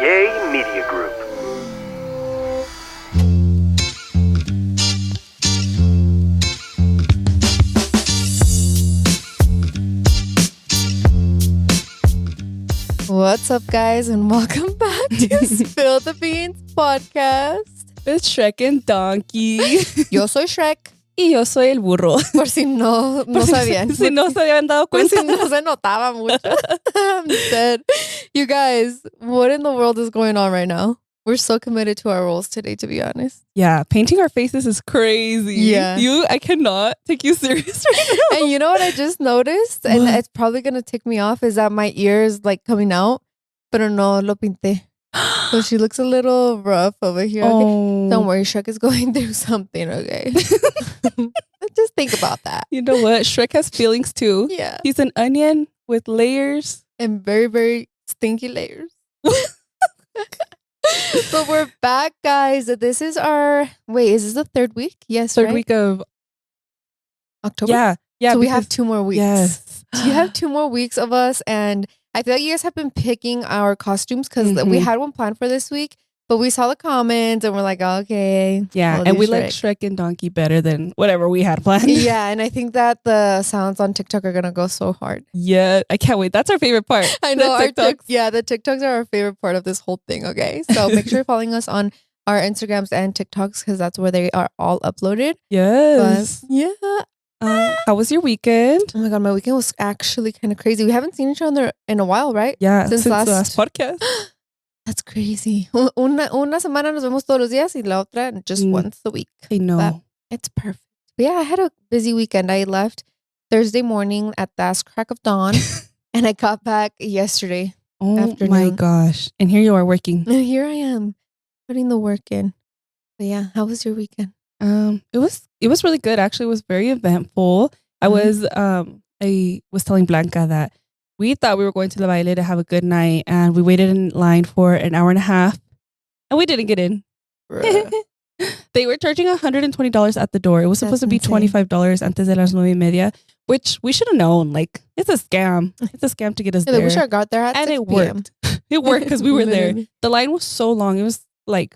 Yay Media Group. What's up, guys, and welcome back to Spill the Beans podcast. It's Shrek and Donkey. Yo soy Shrek. Y yo soy el burro. Por si no sabían. Si no se habían dado Por cuenta. si no se notaba mucho. I'm dead. You guys, what in the world is going on right now? We're so committed to our roles today, to be honest. Yeah, painting our faces is crazy. Yeah. I cannot take you serious right now. And you know what I just noticed? And it's probably going to tick me off is that my ear is like coming out. Pero no lo pinté. So she looks a little rough over here. Okay? Oh. Don't worry, Shrek is going through something, okay? Just think about that. You know what? Shrek has feelings too. Yeah. He's an onion with layers. And very, very stinky layers. So we're back, guys. This is is this the third week? Yes, Third right? week of October? Yeah. So we have 2 more weeks. Yes. So you have 2 more weeks of us, and I feel like you guys have been picking our costumes because we had one planned for this week, but we saw the comments and we're like, okay. Yeah, we'll and do we like Shrek and Donkey better than whatever we had planned. Yeah, and I think that the sounds on TikTok are going to go so hard. Yeah, I can't wait. That's our favorite part. I know. The TikToks. The TikToks are our favorite part of this whole thing, okay? So make sure you're following us on our Instagrams and TikToks because that's where they are all uploaded. Yes. But yeah. How was your weekend? Oh my God, my weekend was actually kind of crazy. We haven't seen each other in a while, right? Yeah, Since the last last podcast. That's crazy. Una semana nos vemos todos los días y la otra just once a week. I know. But it's perfect. But yeah, I had a busy weekend. I left Thursday morning at the crack of dawn and I got back yesterday afternoon. My gosh. And here you are working. And here I am putting the work in. But yeah, how was your weekend? It was really good. Actually, it was very eventful. I was telling Blanca that we thought we were going to the baile to have a good night, and we waited in line for an hour and a half, and we didn't get in. They were charging $120 at the door. It was supposed to be $25 antes de las 9:30, which we should have known. Like, it's a scam. It's a scam to get us there. We should have got there at and 6 it p.m. worked. It worked because we were there. Literally. The line was so long. It was like,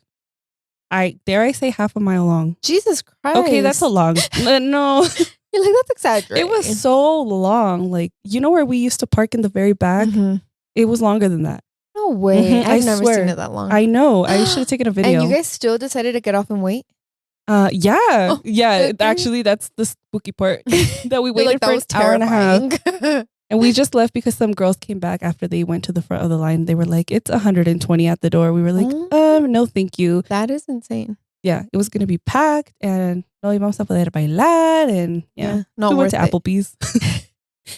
I say half a mile long. Jesus Christ. Okay, that's a long. No. You're like, that's exaggerating. It was so long. Like, you know where we used to park in the very back? It was longer than that. No way. I've I never swear. seen it that long. I know. I should have taken a video. And you guys still decided to get off and wait? Yeah. Oh, yeah. okay. Actually, that's the spooky part. That we You're waited like, for an hour and a half. terrifying. And we just left because some girls came back after they went to the front of the line. They were like, it's 120 at the door. We were like, no, thank you. That is insane. Yeah, it was going to be packed and no íbamos a poder bailar and not we worth went to it. Applebee's.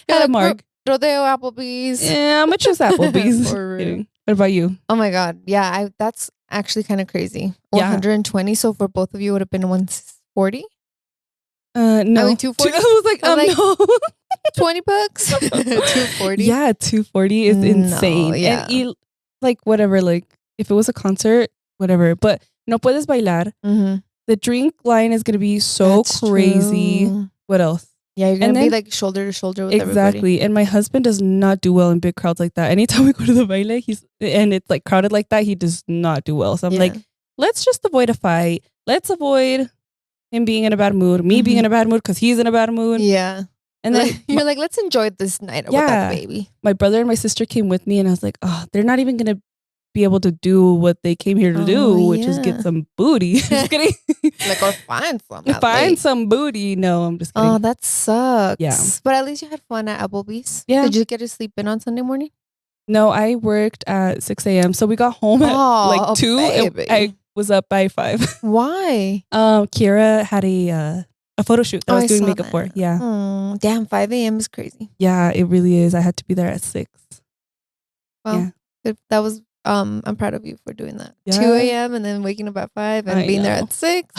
Got a mark. Rodeo Applebee's. Yeah, I'm going to choose Applebee's. For real. Kidding. What about you? Oh my God. Yeah, that's actually kind of crazy. Yeah. 120. So for both of you, it would have been 140? No. I mean, 240? I was like, no. 20 bucks? 240? Yeah, 240 is insane. No, yeah. And like, whatever, like, if it was a concert, whatever. But no puedes bailar. The drink line is going to be so That's crazy. true. What else? Yeah, you're going to And be then- like shoulder to shoulder with Exactly. everybody. And my husband does not do well in big crowds like that. Anytime we go to the baile, and it's like crowded like that, he does not do well. So I'm like, let's just avoid a fight. Let's avoid him being in a bad mood, me being in a bad mood because he's in a bad mood. Yeah. And then You're like, let's enjoy this night without the baby. my brother and my sister came with me, and I was like, oh, they're not even going to be able to do what they came here to do, which is get some booty. Just kidding. Like, or find some. Find some booty. No, I'm just kidding. Oh, that sucks. Yeah. But at least you had fun at Applebee's. Yeah. Did you get to sleep in on Sunday morning? No, I worked at 6 a.m. So we got home at like 2. And baby. I was up by 5. Why? Kira had a photo shoot that I was doing saw makeup that. for. Yeah. Oh, damn, 5 a.m. is crazy. Yeah, it really is. I had to be there at 6. Well, that was, I'm proud of you for doing that. Yeah. 2 a.m. and then waking up at 5 and I being there know. at 6.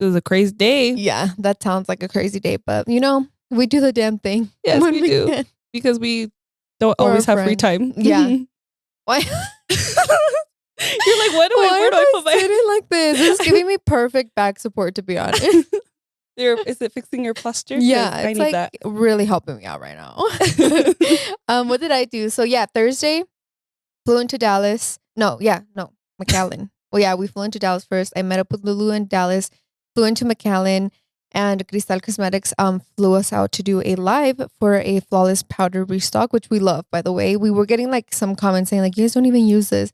It was a crazy day. Yeah, that sounds like a crazy day. But, we do the damn thing. Yes, when we do. can. Because we don't For always a have free friend. time. Yeah. Why? You're like, where do I put my... sitting like this? This is giving me perfect back support, to be honest. Is it fixing your posture? 'Cause Yeah, I it's need like that. really helping me out right now. What did I do? So yeah, Thursday, flew into Dallas. No, McAllen. Well, yeah, we flew into Dallas first. I met up with Lulu in Dallas, flew into McAllen, and Cristal Cosmetics flew us out to do a live for a flawless powder restock, which we love, by the way. We were getting like some comments saying like, you guys don't even use this.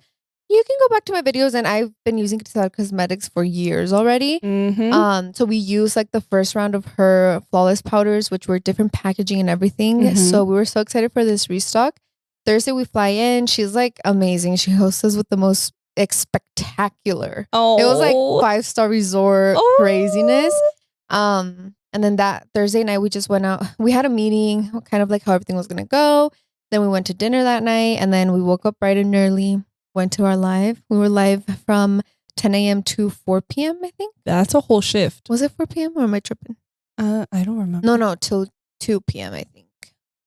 You can go back to my videos, and I've been using Cristal Cosmetics for years already. So we used like the first round of her flawless powders, which were different packaging and everything. So we were so excited for this restock. Thursday we fly in. She's like amazing. She hosts us with the most spectacular. Oh, it was like 5-star resort craziness. And then that Thursday night we just went out. We had a meeting, kind of like how everything was gonna go. Then we went to dinner that night, and then we woke up bright and early. Went to our live. We were live from 10 a.m. to 4 p.m. I think. That's a whole shift. Was it 4 p.m. or am I tripping? I don't remember. No, till 2 p.m. I think.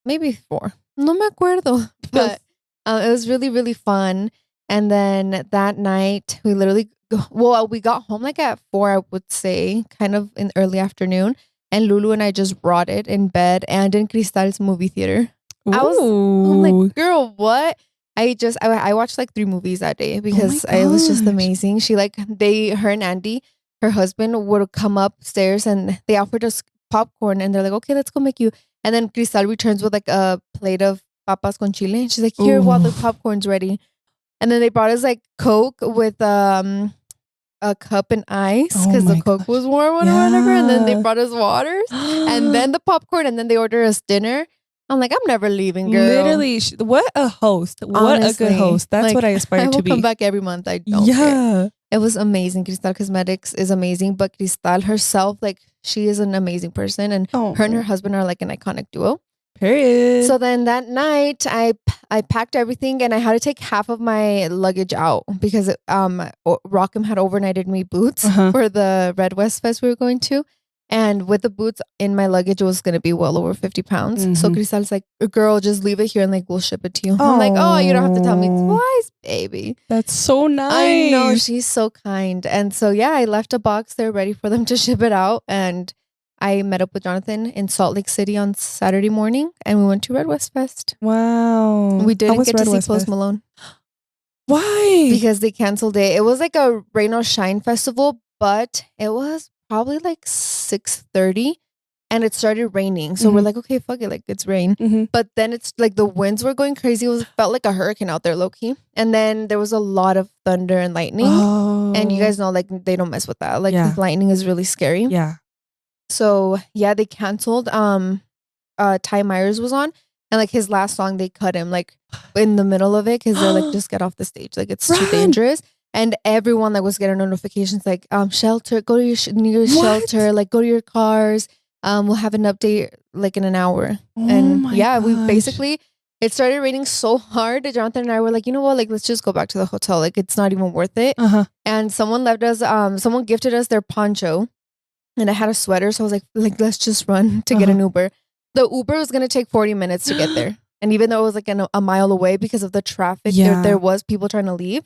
Maybe 4. No me acuerdo. But it was really, really fun. And then that night, we literally, we got home like at 4, I would say, kind of in early afternoon. And Lulu and I just brought it in bed and in Cristal's movie theater. I'm like, girl, what? I watched like 3 movies that day because it was just amazing. Her and Andy, her husband, would come upstairs and they offered us popcorn and they're like, okay, let's go make you. And then Cristal returns with like a plate of papas con chile. And she's like, here, while the popcorn's ready. And then they brought us like Coke with a cup and ice because the Coke was warm or whatever. And then they brought us waters and then the popcorn, and then they ordered us dinner. I'm like, I'm never leaving, girl. Literally, what a host. What a good host. That's like, what I aspire to be. I will come back every month. I don't care. It was amazing. Cristal Cosmetics is amazing. But Cristal herself, like, she is an amazing person. And her and her husband are like an iconic duo. Period. So then that night, I packed everything and I had to take half of my luggage out because Rockham had overnighted me boots for the Red West Fest we were going to. And with the boots in my luggage, it was going to be well over 50 pounds. So Cristal's like, girl, just leave it here and like, we'll ship it to you. I'm like, oh, you don't have to tell me twice, baby. That's so nice. I know, she's so kind. And so, yeah, I left a box there ready for them to ship it out. And I met up with Jonathan in Salt Lake City on Saturday morning and we went to Red West Fest. Wow. We didn't get to see Post Malone. Why? Because they canceled it. It was like a Rain or Shine festival, but it was probably like 6:30 and it started raining. So we're like, okay, fuck it. Like it's rain. But then it's like the winds were going crazy. It felt like a hurricane out there, low key. And then there was a lot of thunder and lightning. And you guys know, like they don't mess with that. Like lightning is really scary. Yeah. So yeah, they canceled. Ty Myers was on, and like his last song, they cut him like in the middle of it because they're like, just get off the stage, like it's too dangerous. And everyone that was getting notifications like, shelter, go to your nearest shelter, like go to your cars. We'll have an update like in an hour. And yeah, we basically, it started raining so hard that Jonathan and I were like, you know what, like let's just go back to the hotel. Like it's not even worth it. And someone left us, someone gifted us their poncho. And I had a sweater, so I was like, let's just run to get an Uber. The Uber was going to take 40 minutes to get there. And even though it was like a mile away because of the traffic, there was people trying to leave.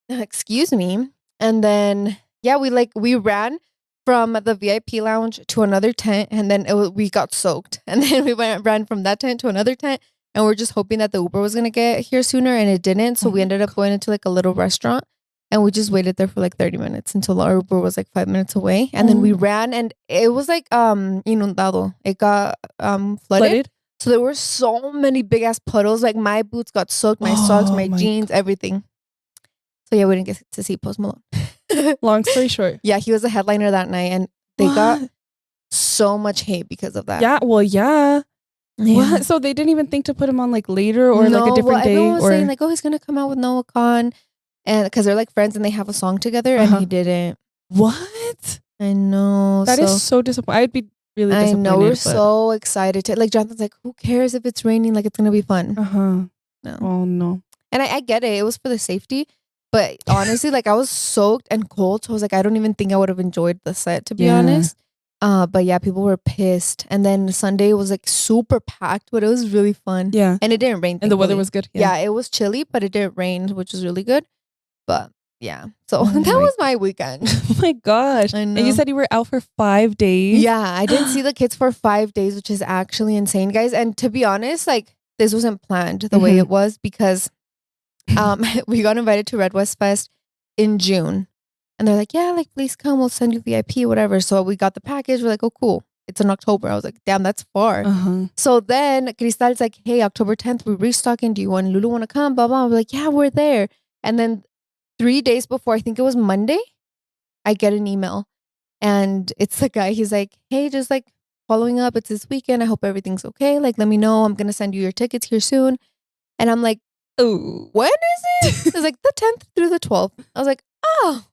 Excuse me. And then, yeah, we ran from the VIP lounge to another tent. And then we got soaked. And then we ran from that tent to another tent. And we're just hoping that the Uber was going to get here sooner. And it didn't. So we ended up going into like a little restaurant. And we just waited there for like 30 minutes until our Uber was like 5 minutes away. And then we ran and it was like inundado. It got flooded. So there were so many big ass puddles. Like my boots got soaked, my socks, my jeans, everything. So yeah, we didn't get to see Post Malone. Long story short. Yeah, he was a headliner that night and they got so much hate because of that. Yeah, well, yeah. What? So they didn't even think to put him on like later or like a different day? Everyone was saying like, oh, he's going to come out with Noah Khan. And because they're like friends and they have a song together and he didn't. What? I know. That is so disappointing. I'd be really disappointed. I know. We're so excited to like Jonathan's like, who cares if it's raining? Like it's gonna be fun. No. Oh no. And I get it. It was for the safety. But honestly, like I was soaked and cold. So I was like, I don't even think I would have enjoyed the set, to be honest. But yeah, people were pissed. And then Sunday was like super packed, but it was really fun. Yeah. And it didn't rain. And the weather was good. Yeah, it was chilly, but it didn't rain, which was really good. But yeah, so that was my weekend. Oh my gosh. I know. And you said you were out for 5 days. Yeah, I didn't see the kids for 5 days, which is actually insane, guys. And to be honest, like this wasn't planned the way it was because We got invited to Red West Fest in June. And they're like, yeah, like, please come. We'll send you VIP, whatever. So we got the package. We're like, oh, cool. It's in October. I was like, damn, that's far. So then Cristal's like, hey, October 10th, we're restocking. Do you and Lulu want to come? Blah, blah. We're like, yeah, we're there. And then 3 days before, I think it was Monday, I get an email. And it's the guy. He's like, hey, just like following up. It's this weekend. I hope everything's okay. Like, let me know. I'm going to send you your tickets here soon. And I'm like, oh, when is it? It's like the 10th through the 12th. I was like, oh,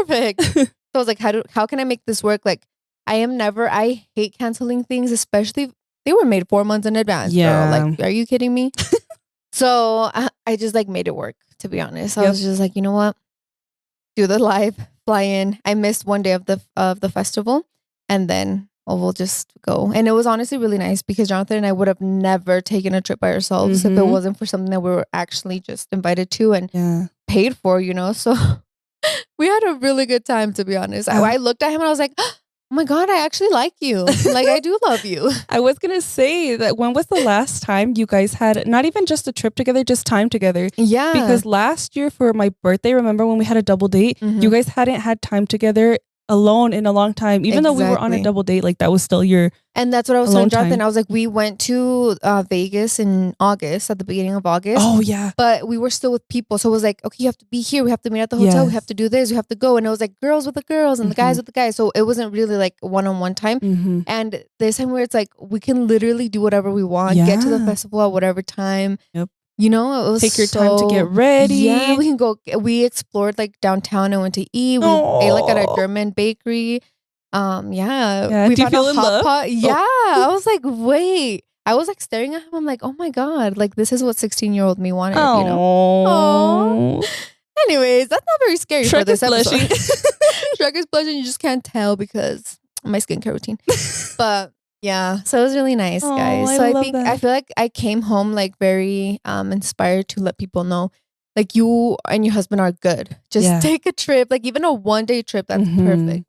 perfect. So I was like, how can I make this work? Like, I hate canceling things, especially they were made 4 months in advance. Yeah. Girl. Like, are you kidding me? So I just like made it work, to be honest. I was just like, you know what? Do the live, fly in. I missed one day of the festival, and then we'll just go. And it was honestly really nice because Jonathan and I would have never taken a trip by ourselves if it wasn't for something that we were actually just invited to and paid for, you know? So we had a really good time, to be honest. I looked at him and I was like, oh my God, I actually like you. Like, I do love you. I was going to say that when was the last time you guys had not even just a trip together, just time together? Yeah. Because last year for my birthday, remember when we had a double date, you guys hadn't had time together alone in a long time. Even though we were on a double date, like that was still your And that's what I was telling Jonathan. I was like, we went to Vegas in August, at the beginning of August. Oh, yeah. But we were still with people. So it was like, okay, you have to be here. We have to meet at the hotel. We have to do this. We have to go. And it was like girls with the girls and the guys with the guys. So it wasn't really like one-on-one time. And this time where it's like, we can literally do whatever we want. Get to the festival at whatever time. Yep. You know, it was take your time to get ready. Yeah, we can go. We explored like downtown and went to eat. We ate like at a German bakery. Yeah. We found a hot pot. Yeah. I was like, wait. I was like staring at him. I'm like, oh my God, like this is what 16-year-old me wanted. You know. Anyways, that's not very scary for this episode. Shrek is blushing. You just can't tell because of my skincare routine. But yeah, so it was really nice, guys. So I feel like I came home like very inspired to let people know, like, you and your husband are good. Just take a trip, like even a 1-day trip. That's perfect.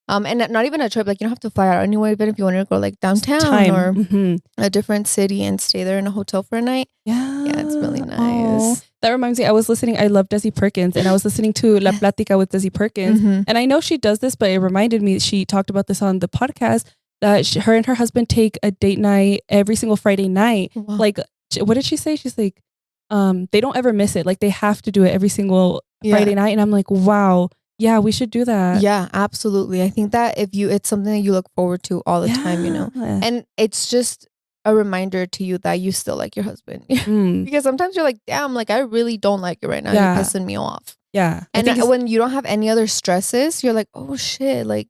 And not even a trip, like you don't have to fly out anywhere. Even if you want to go like downtown or a different city and stay there in a hotel for a night. Yeah, it's really nice. That reminds me, I was listening. I love Desi Perkins, and I was listening to La Plática with Desi Perkins. And I know she does this, but it reminded me. She talked about this on the podcast. That her and her husband take a date night every single Friday night. Wow. Like, what did she say? She's like, they don't ever miss it. Like, they have to do it every single Friday night. And I'm like, wow, yeah, we should do that. Yeah, absolutely. I think that it's something that you look forward to all the time, you know, and it's just a reminder to you that you still like your husband. Because sometimes you're like, damn, like I really don't like you right now. You're pissing me off. Yeah. And when you don't have any other stresses, you're like, oh shit, like.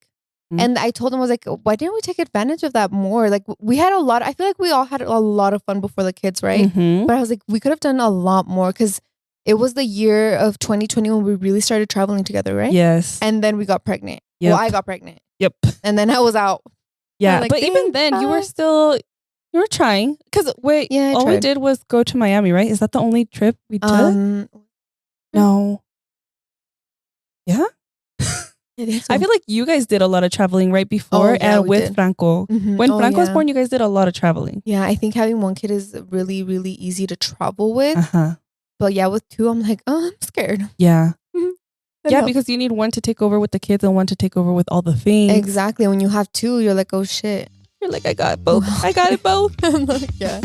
And I told him, I was like, why didn't we take advantage of that more? Like we had I feel like we all had a lot of fun before the kids, right? But I was like, we could have done a lot more because it was the year of 2020 when we really started traveling together, right? Yes. And then we got pregnant. Yep. Well, I got pregnant. Yep. And then I was out. Yeah. Like, but even then you were trying. Because wait, all we did was go to Miami, right? Is that the only trip we took? No. Yeah? I feel like you guys did a lot of traveling right before and with Franco. When Franco was born, you guys did a lot of traveling. Yeah, I think having one kid is really, really easy to travel with. But yeah, with two, I'm like, oh, I'm scared. Yeah. Yeah, because you need one to take over with the kids and one to take over with all the things. Exactly. When you have two, you're like, oh shit. You're like, I got both. I got it both. I'm like, yeah.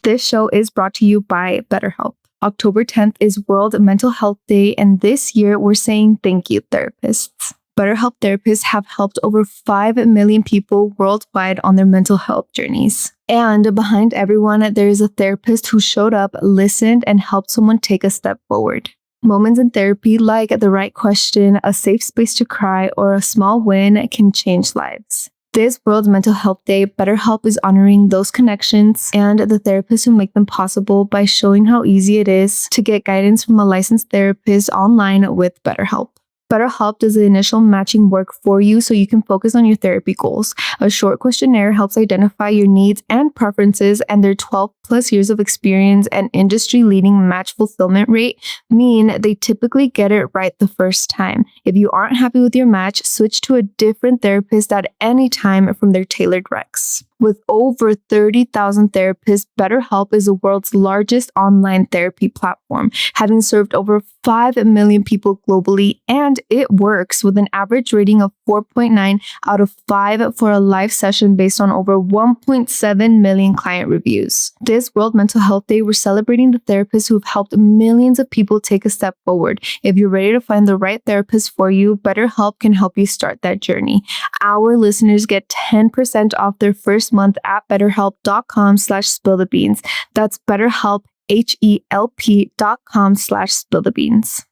This show is brought to you by BetterHelp. October 10th is World Mental Health Day, and this year we're saying thank you, therapists. BetterHelp therapists have helped over 5 million people worldwide on their mental health journeys. And behind everyone, there is a therapist who showed up, listened, and helped someone take a step forward. Moments in therapy like the right question, a safe space to cry, or a small win can change lives. This World Mental Health Day, BetterHelp is honoring those connections and the therapists who make them possible by showing how easy it is to get guidance from a licensed therapist online with BetterHelp. BetterHelp does the initial matching work for you so you can focus on your therapy goals. A short questionnaire helps identify your needs and preferences, and their 12 plus years of experience and industry-leading match fulfillment rate mean they typically get it right the first time. If you aren't happy with your match, switch to a different therapist at any time from their tailored recs. With over 30,000 therapists, BetterHelp is the world's largest online therapy platform, having served over 5 million people globally, and it works with an average rating of 4.9 out of 5 for a live session based on over 1.7 million client reviews. This World Mental Health Day, we're celebrating the therapists who've helped millions of people take a step forward. If you're ready to find the right therapist for you, BetterHelp can help you start that journey. Our listeners get 10% off their first month at betterhelp.com/spillthebeans. That's BetterHelp, HELP.com/spillthebeans.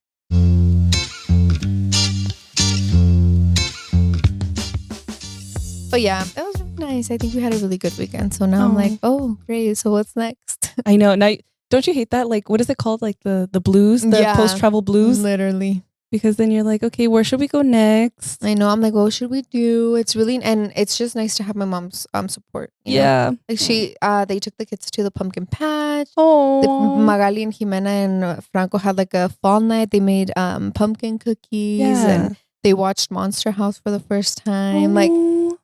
But yeah, that was really nice. I think we had a really good weekend. So now I'm like, oh, great. So what's next? I know. Now, don't you hate that? Like, what is it called? Like the blues, the post-travel blues? Literally. Because then you're like, okay, where should we go next? I know. I'm like, what should we do? It's really, and it's just nice to have my mom's support. You know? Like they took the kids to the pumpkin patch. Oh, Magali and Jimena and Franco had like a fall night. They made pumpkin cookies and they watched Monster House for the first time. Like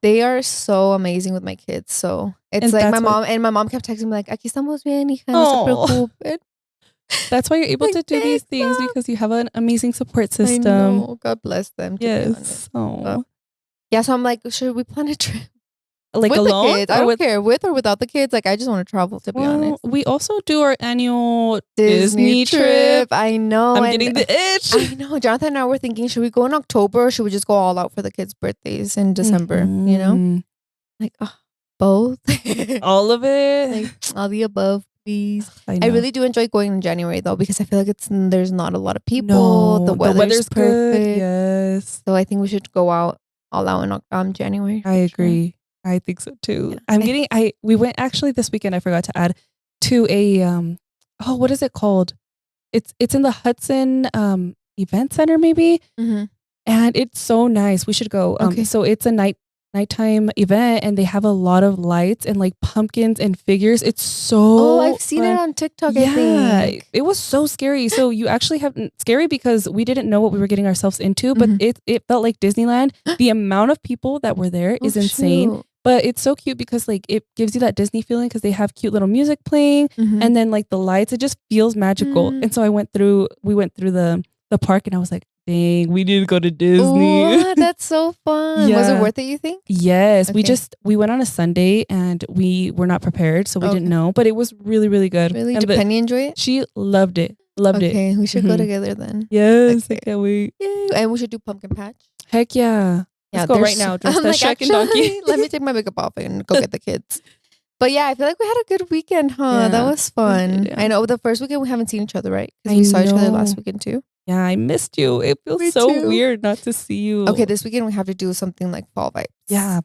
they are so amazing with my kids. So it's like my mom kept texting me like, aquí estamos bien, hija, no se preocupen. That's why you're able to do these things, because you have an amazing support system. I know. God bless them. Yes. Yeah, so I'm like, should we plan a trip? Like with alone? The kids. I don't care, with or without the kids. Like, I just want to travel, to be honest. We also do our annual Disney trip. I know. I'm getting the itch. I know. Jonathan and I were thinking, should we go in October or should we just go all out for the kids' birthdays in December? You know? Like, both. All of it. Like, all the above. Please. I really do enjoy going in January though, because I feel like there's not a lot of people. No, the weather's perfect. Good. Yes. So I think we should go all out in January. I agree. Sure. I think so too. Yeah. We went actually this weekend, I forgot to add, to a what is it called? It's in the Hudson event center maybe. Mm-hmm. And it's so nice. We should go. Okay. So it's a nighttime event and they have a lot of lights and like pumpkins and figures. It's so I've seen it on TikTok. Yeah, I think it was so scary. So you actually have scary because we didn't know what we were getting ourselves into, but it felt like Disneyland. The amount of people that were there is insane. Shoot. But it's so cute because like it gives you that Disney feeling because they have cute little music playing and then like the lights, it just feels magical. And so we went through the park and I was like, dang, we need to go to Disney. Oh, that's so fun. Yeah. Was it worth it, you think? Yes. Okay. We went on a Sunday and we were not prepared, so we didn't know. But it was really, really good. Really? Did Penny enjoy it? She loved it. Okay, we should go together then. Yes, okay. I can't wait. Yay. And we should do pumpkin patch. Heck yeah. Let's go right now. Dress as Shrek and Donkey. Let me take my makeup off and go get the kids. But yeah, I feel like we had a good weekend, huh? Yeah. That was fun. Yeah. I know the first weekend we haven't seen each other, right? Because we saw each other last weekend too. Yeah, I missed you. It feels so weird not to see you. Okay, this weekend we have to do something like fall vibes. Yeah,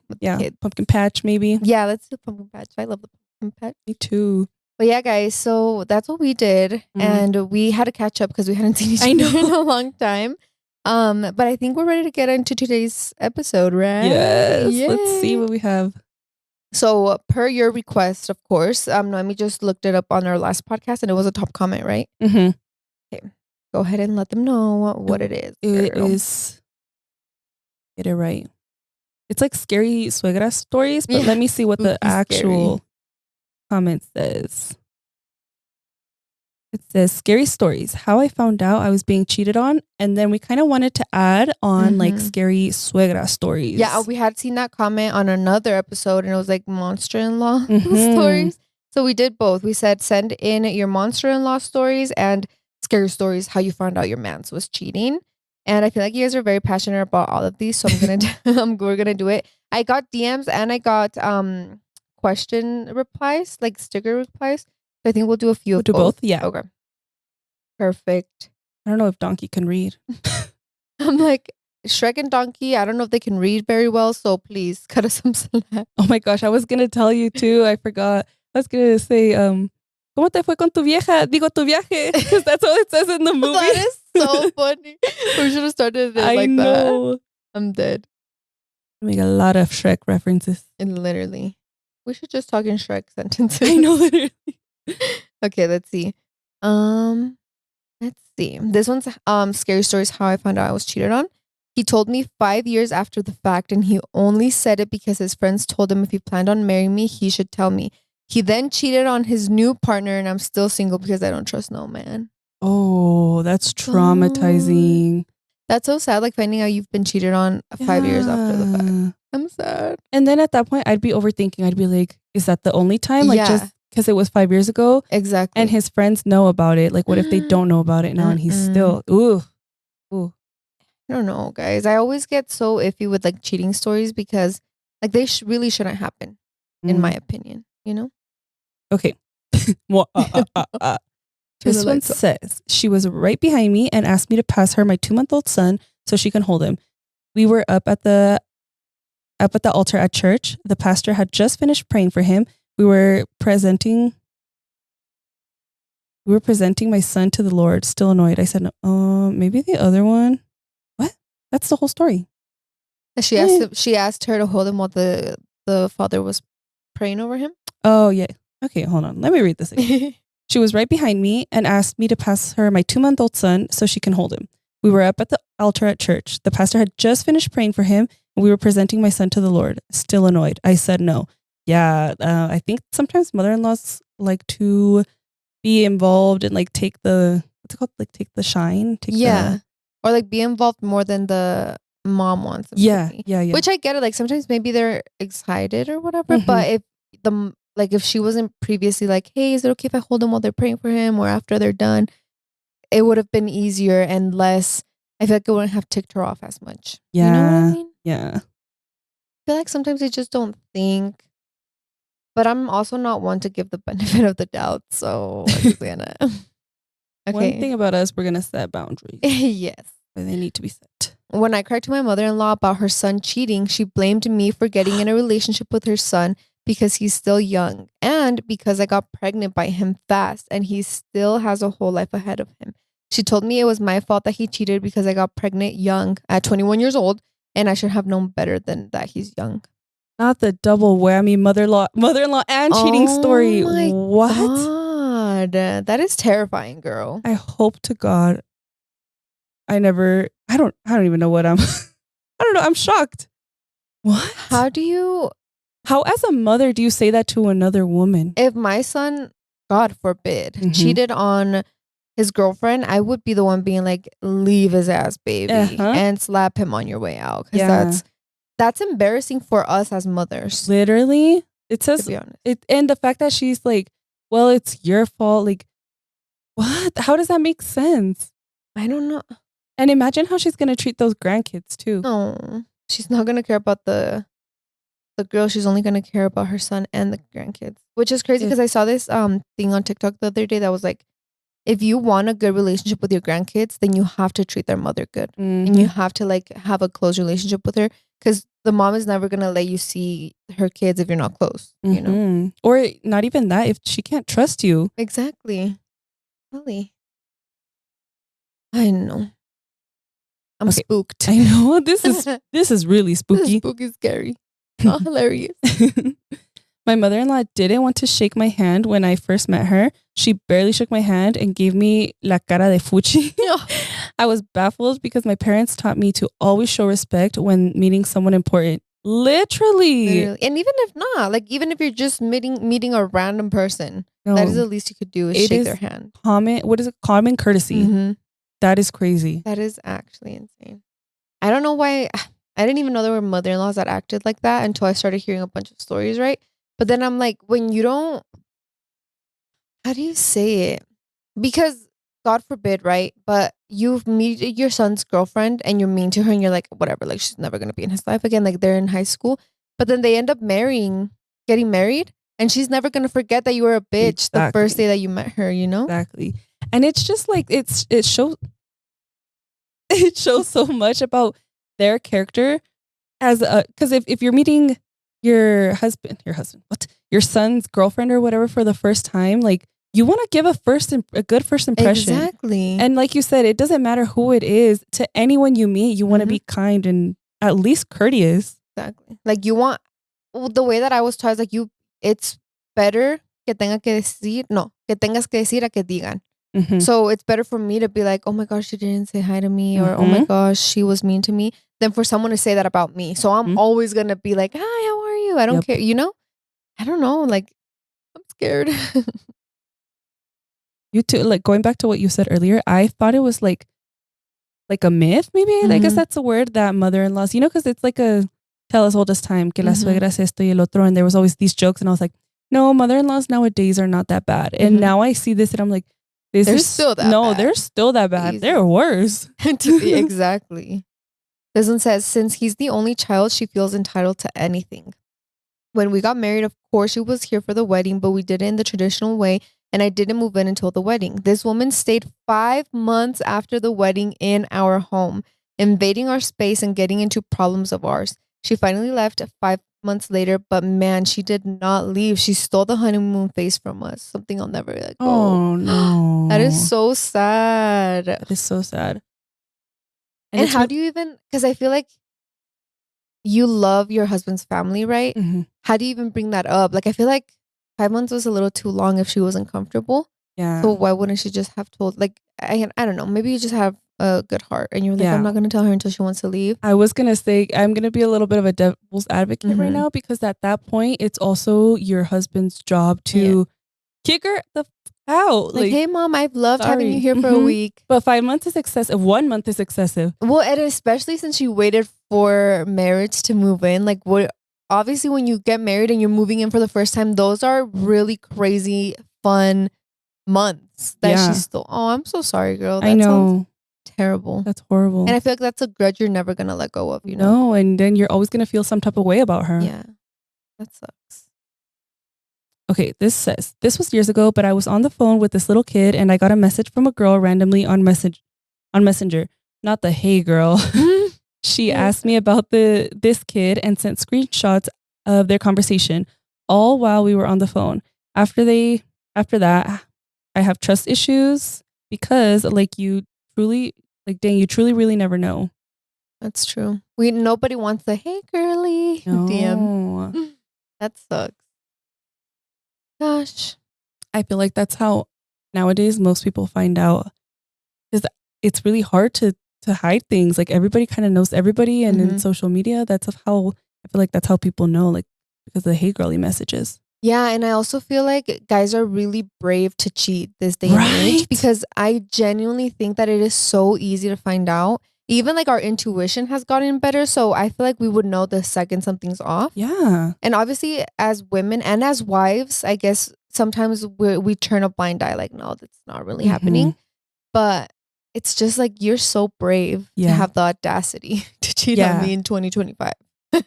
pumpkin patch maybe. Yeah, let's do pumpkin patch. I love the pumpkin patch. Me too. But yeah, guys, so that's what we did, and we had to catch up because we hadn't seen each other in a long time. But I think we're ready to get into today's episode, right? Yes. Yay. Let's see what we have. So, per your request, of course, Noemi just looked it up on our last podcast, and it was a top comment, right? Mm-hmm. Okay. Go ahead and let them know what it is. It is. Get it right. It's like scary suegra stories, but let me see what the actual comment says. It says scary stories. How I found out I was being cheated on, and then we kind of wanted to add on like scary suegra stories. Yeah, we had seen that comment on another episode, and it was like monster-in-law stories. So we did both. We said send in your monster-in-law stories and scary stories, how you found out your man's was cheating. And I feel like you guys are very passionate about all of these, so we're gonna do it. I got DMs and I got question replies, like sticker replies. So I think we'll do a few. We'll do both. Yeah. Okay. Perfect. I don't know if Donkey can read. I'm like, Shrek and Donkey, I don't know if they can read very well, so please cut us some slack. Oh my gosh, I was gonna tell you too. I forgot. I was gonna say, ¿Cómo te fue con tu vieja? Digo, tu viaje. Because that's all it says in the movie. That is so funny. We should have started it like that. I'm dead. We got a lot of Shrek references. And literally. We should just talk in Shrek sentences. I know, literally. Okay, let's see. Let's see. This one's scary stories, how I found out I was cheated on. He told me 5 years after the fact, and he only said it because his friends told him if he planned on marrying me, he should tell me. He then cheated on his new partner, and I'm still single because I don't trust no man. Oh, that's traumatizing. That's so sad, like finding out you've been cheated on 5 years after the fact. I'm sad. And then at that point, I'd be overthinking. I'd be like, is that the only time? Like, just because it was 5 years ago? Exactly. And his friends know about it. Like, what if they don't know about it now and he's still, ooh. I don't know, guys. I always get so iffy with like cheating stories because like they really shouldn't happen, in my opinion, you know? Okay. This one says, she was right behind me and asked me to pass her my 2-month-old son so she can hold him. We were up at the altar at church. The pastor had just finished praying for him. We were presenting my son to the Lord. Still annoyed. I said, maybe the other one. What? That's the whole story. She asked her to hold him while the father was praying over him. Oh yeah. Okay, hold on. Let me read this again. She was right behind me and asked me to pass her my 2-month-old son so she can hold him. We were up at the altar at church. The pastor had just finished praying for him, and we were presenting my son to the Lord. Still annoyed. I said no. Yeah, I think sometimes mother-in-laws like to be involved and like take the, what's it called? Like take the shine. Or like be involved more than the mom wants them Yeah. to be. Which I get it. Like sometimes maybe they're excited or whatever. Mhm. But if she wasn't previously like, hey, is it okay if I hold him while they're praying for him or after they're done? It would have been easier and less. I feel like it wouldn't have ticked her off as much. Yeah. You know what I mean? Yeah. I feel like sometimes they just don't think. But I'm also not one to give the benefit of the doubt. So I'm just gonna. Okay. One thing about us, we're gonna set boundaries. Yes. But they need to be set. When I cried to my mother-in-law about her son cheating, she blamed me for getting in a relationship with her son because he's still young and because I got pregnant by him fast and he still has a whole life ahead of him. She told me it was my fault that he cheated because I got pregnant young at 21 years old and I should have known better than that he's young. Not the double whammy mother-in-law and cheating story. My What? God. That is terrifying, girl. I hope to God I don't even know what I don't know. I'm shocked. What? How as a mother do you say that to another woman? If my son, God forbid, cheated on his girlfriend, I would be the one being like, leave his ass, baby, and slap him on your way out. Because that's embarrassing for us as mothers. Literally. It says, to be honest. And the fact that she's like, well, it's your fault. Like, what? How does that make sense? I don't know. And imagine how she's going to treat those grandkids too. No, she's not going to care about the girl. She's only going to care about her son and the grandkids, which is crazy because I saw this thing on TikTok the other day that was like, if you want a good relationship with your grandkids, then you have to treat their mother good. And you have to like have a close relationship with her because the mom is never going to let you see her kids if you're not close, you know? Or not even that, if she can't trust you. Exactly. Really. I know. I'm spooked. I know. This is really spooky. This is spooky scary. Not hilarious. My mother-in-law didn't want to shake my hand when I first met her. She barely shook my hand and gave me la cara de fuchi. I was baffled because my parents taught me to always show respect when meeting someone important. Literally. And even if not, like even if you're just meeting a random person, that is the least you could do is shake their hand. Common courtesy. That is crazy. That is actually insane. I don't know why. I didn't even know there were mother-in-laws that acted like that until I started hearing a bunch of stories, right? But then I'm like, when you don't, how do you say it? Because God forbid, right? But you meet your son's girlfriend and you're mean to her and you're like, whatever, like she's never going to be in his life again. Like they're in high school, but then they end up getting married and she's never going to forget that you were a bitch the first day that you met her, you know? Exactly. And it's just like, it shows so much about their character because if you're meeting your son's girlfriend or whatever for the first time, like you want to give a good first impression. Exactly. And like you said, it doesn't matter who it is. To anyone you meet, you want to be kind and at least courteous. Exactly. Like you want, the way that I was taught is like it's better que tengas que decir a que digan. So it's better for me to be like, oh my gosh, she didn't say hi to me, or oh my gosh, she was mean to me, than for someone to say that about me. So I'm always going to be like, hi, how are you? I don't care. You know? I don't know. Like, I'm scared. You too, like going back to what you said earlier, I thought it was like a myth, maybe. I guess that's a word that mother-in-laws, you know, because it's like a tell us old as time, que la suegra es esto y el otro. And there was always these jokes. And I was like, no, mother-in-laws nowadays are not that bad. And now I see this and I'm like, they're still that bad. They're still that bad. Easy. They're worse. Exactly. This one says, since he's the only child, she feels entitled to anything. When we got married, of course, she was here for the wedding, but we did it in the traditional way, and I didn't move in until the wedding. This woman stayed 5 months after the wedding in our home, invading our space and getting into problems of ours. She finally left 5 months later, but man, she did not leave. She stole the honeymoon phase from us. Something I'll never let go. Oh, no. That is so sad. That is so sad. And how do you even, because I feel like you love your husband's family, right? How do you even bring that up? Like, I feel like 5 months was a little too long if she wasn't comfortable. Yeah. So why wouldn't she just have told? Like, I don't know. Maybe you just have a good heart and you're like, I'm not going to tell her until she wants to leave. I was going to say, I'm going to be a little bit of a devil's advocate right now, because at that point, it's also your husband's job to kick her the out. Like, hey, mom, I've loved having you here for a week. But 5 months is excessive. 1 month is excessive. Well, and especially since you waited for marriage to move in. Like, what? Obviously, when you get married and you're moving in for the first time, those are really crazy, fun months that she's still. Oh, I'm so sorry, girl. That sounds terrible. That's horrible. And I feel like that's a grudge you're never going to let go of, you know? No, and then you're always going to feel some type of way about her. Yeah, that sucks. Okay, this says, this was years ago, but I was on the phone with this little kid and I got a message from a girl randomly on Messenger. Not the hey girl. She asked me about this kid and sent screenshots of their conversation, all while we were on the phone. After that, I have trust issues because you truly really never know. That's true. Nobody wants the hey girly DM. That sucks. Gosh. I feel like that's how nowadays most people find out, because it's really hard to hide things. Like, everybody kind of knows everybody, and in social media, that's how I feel like that's how people know, like, because of the hey girly messages. Yeah, and I also feel like guys are really brave to cheat this day and age, because I genuinely think that it is so easy to find out. Even like our intuition has gotten better, so I feel like we would know the second something's off. Yeah. And obviously, as women and as wives, I guess sometimes we turn a blind eye, like, no, that's not really happening. But it's just like, you're so brave to have the audacity to cheat on me in 2025.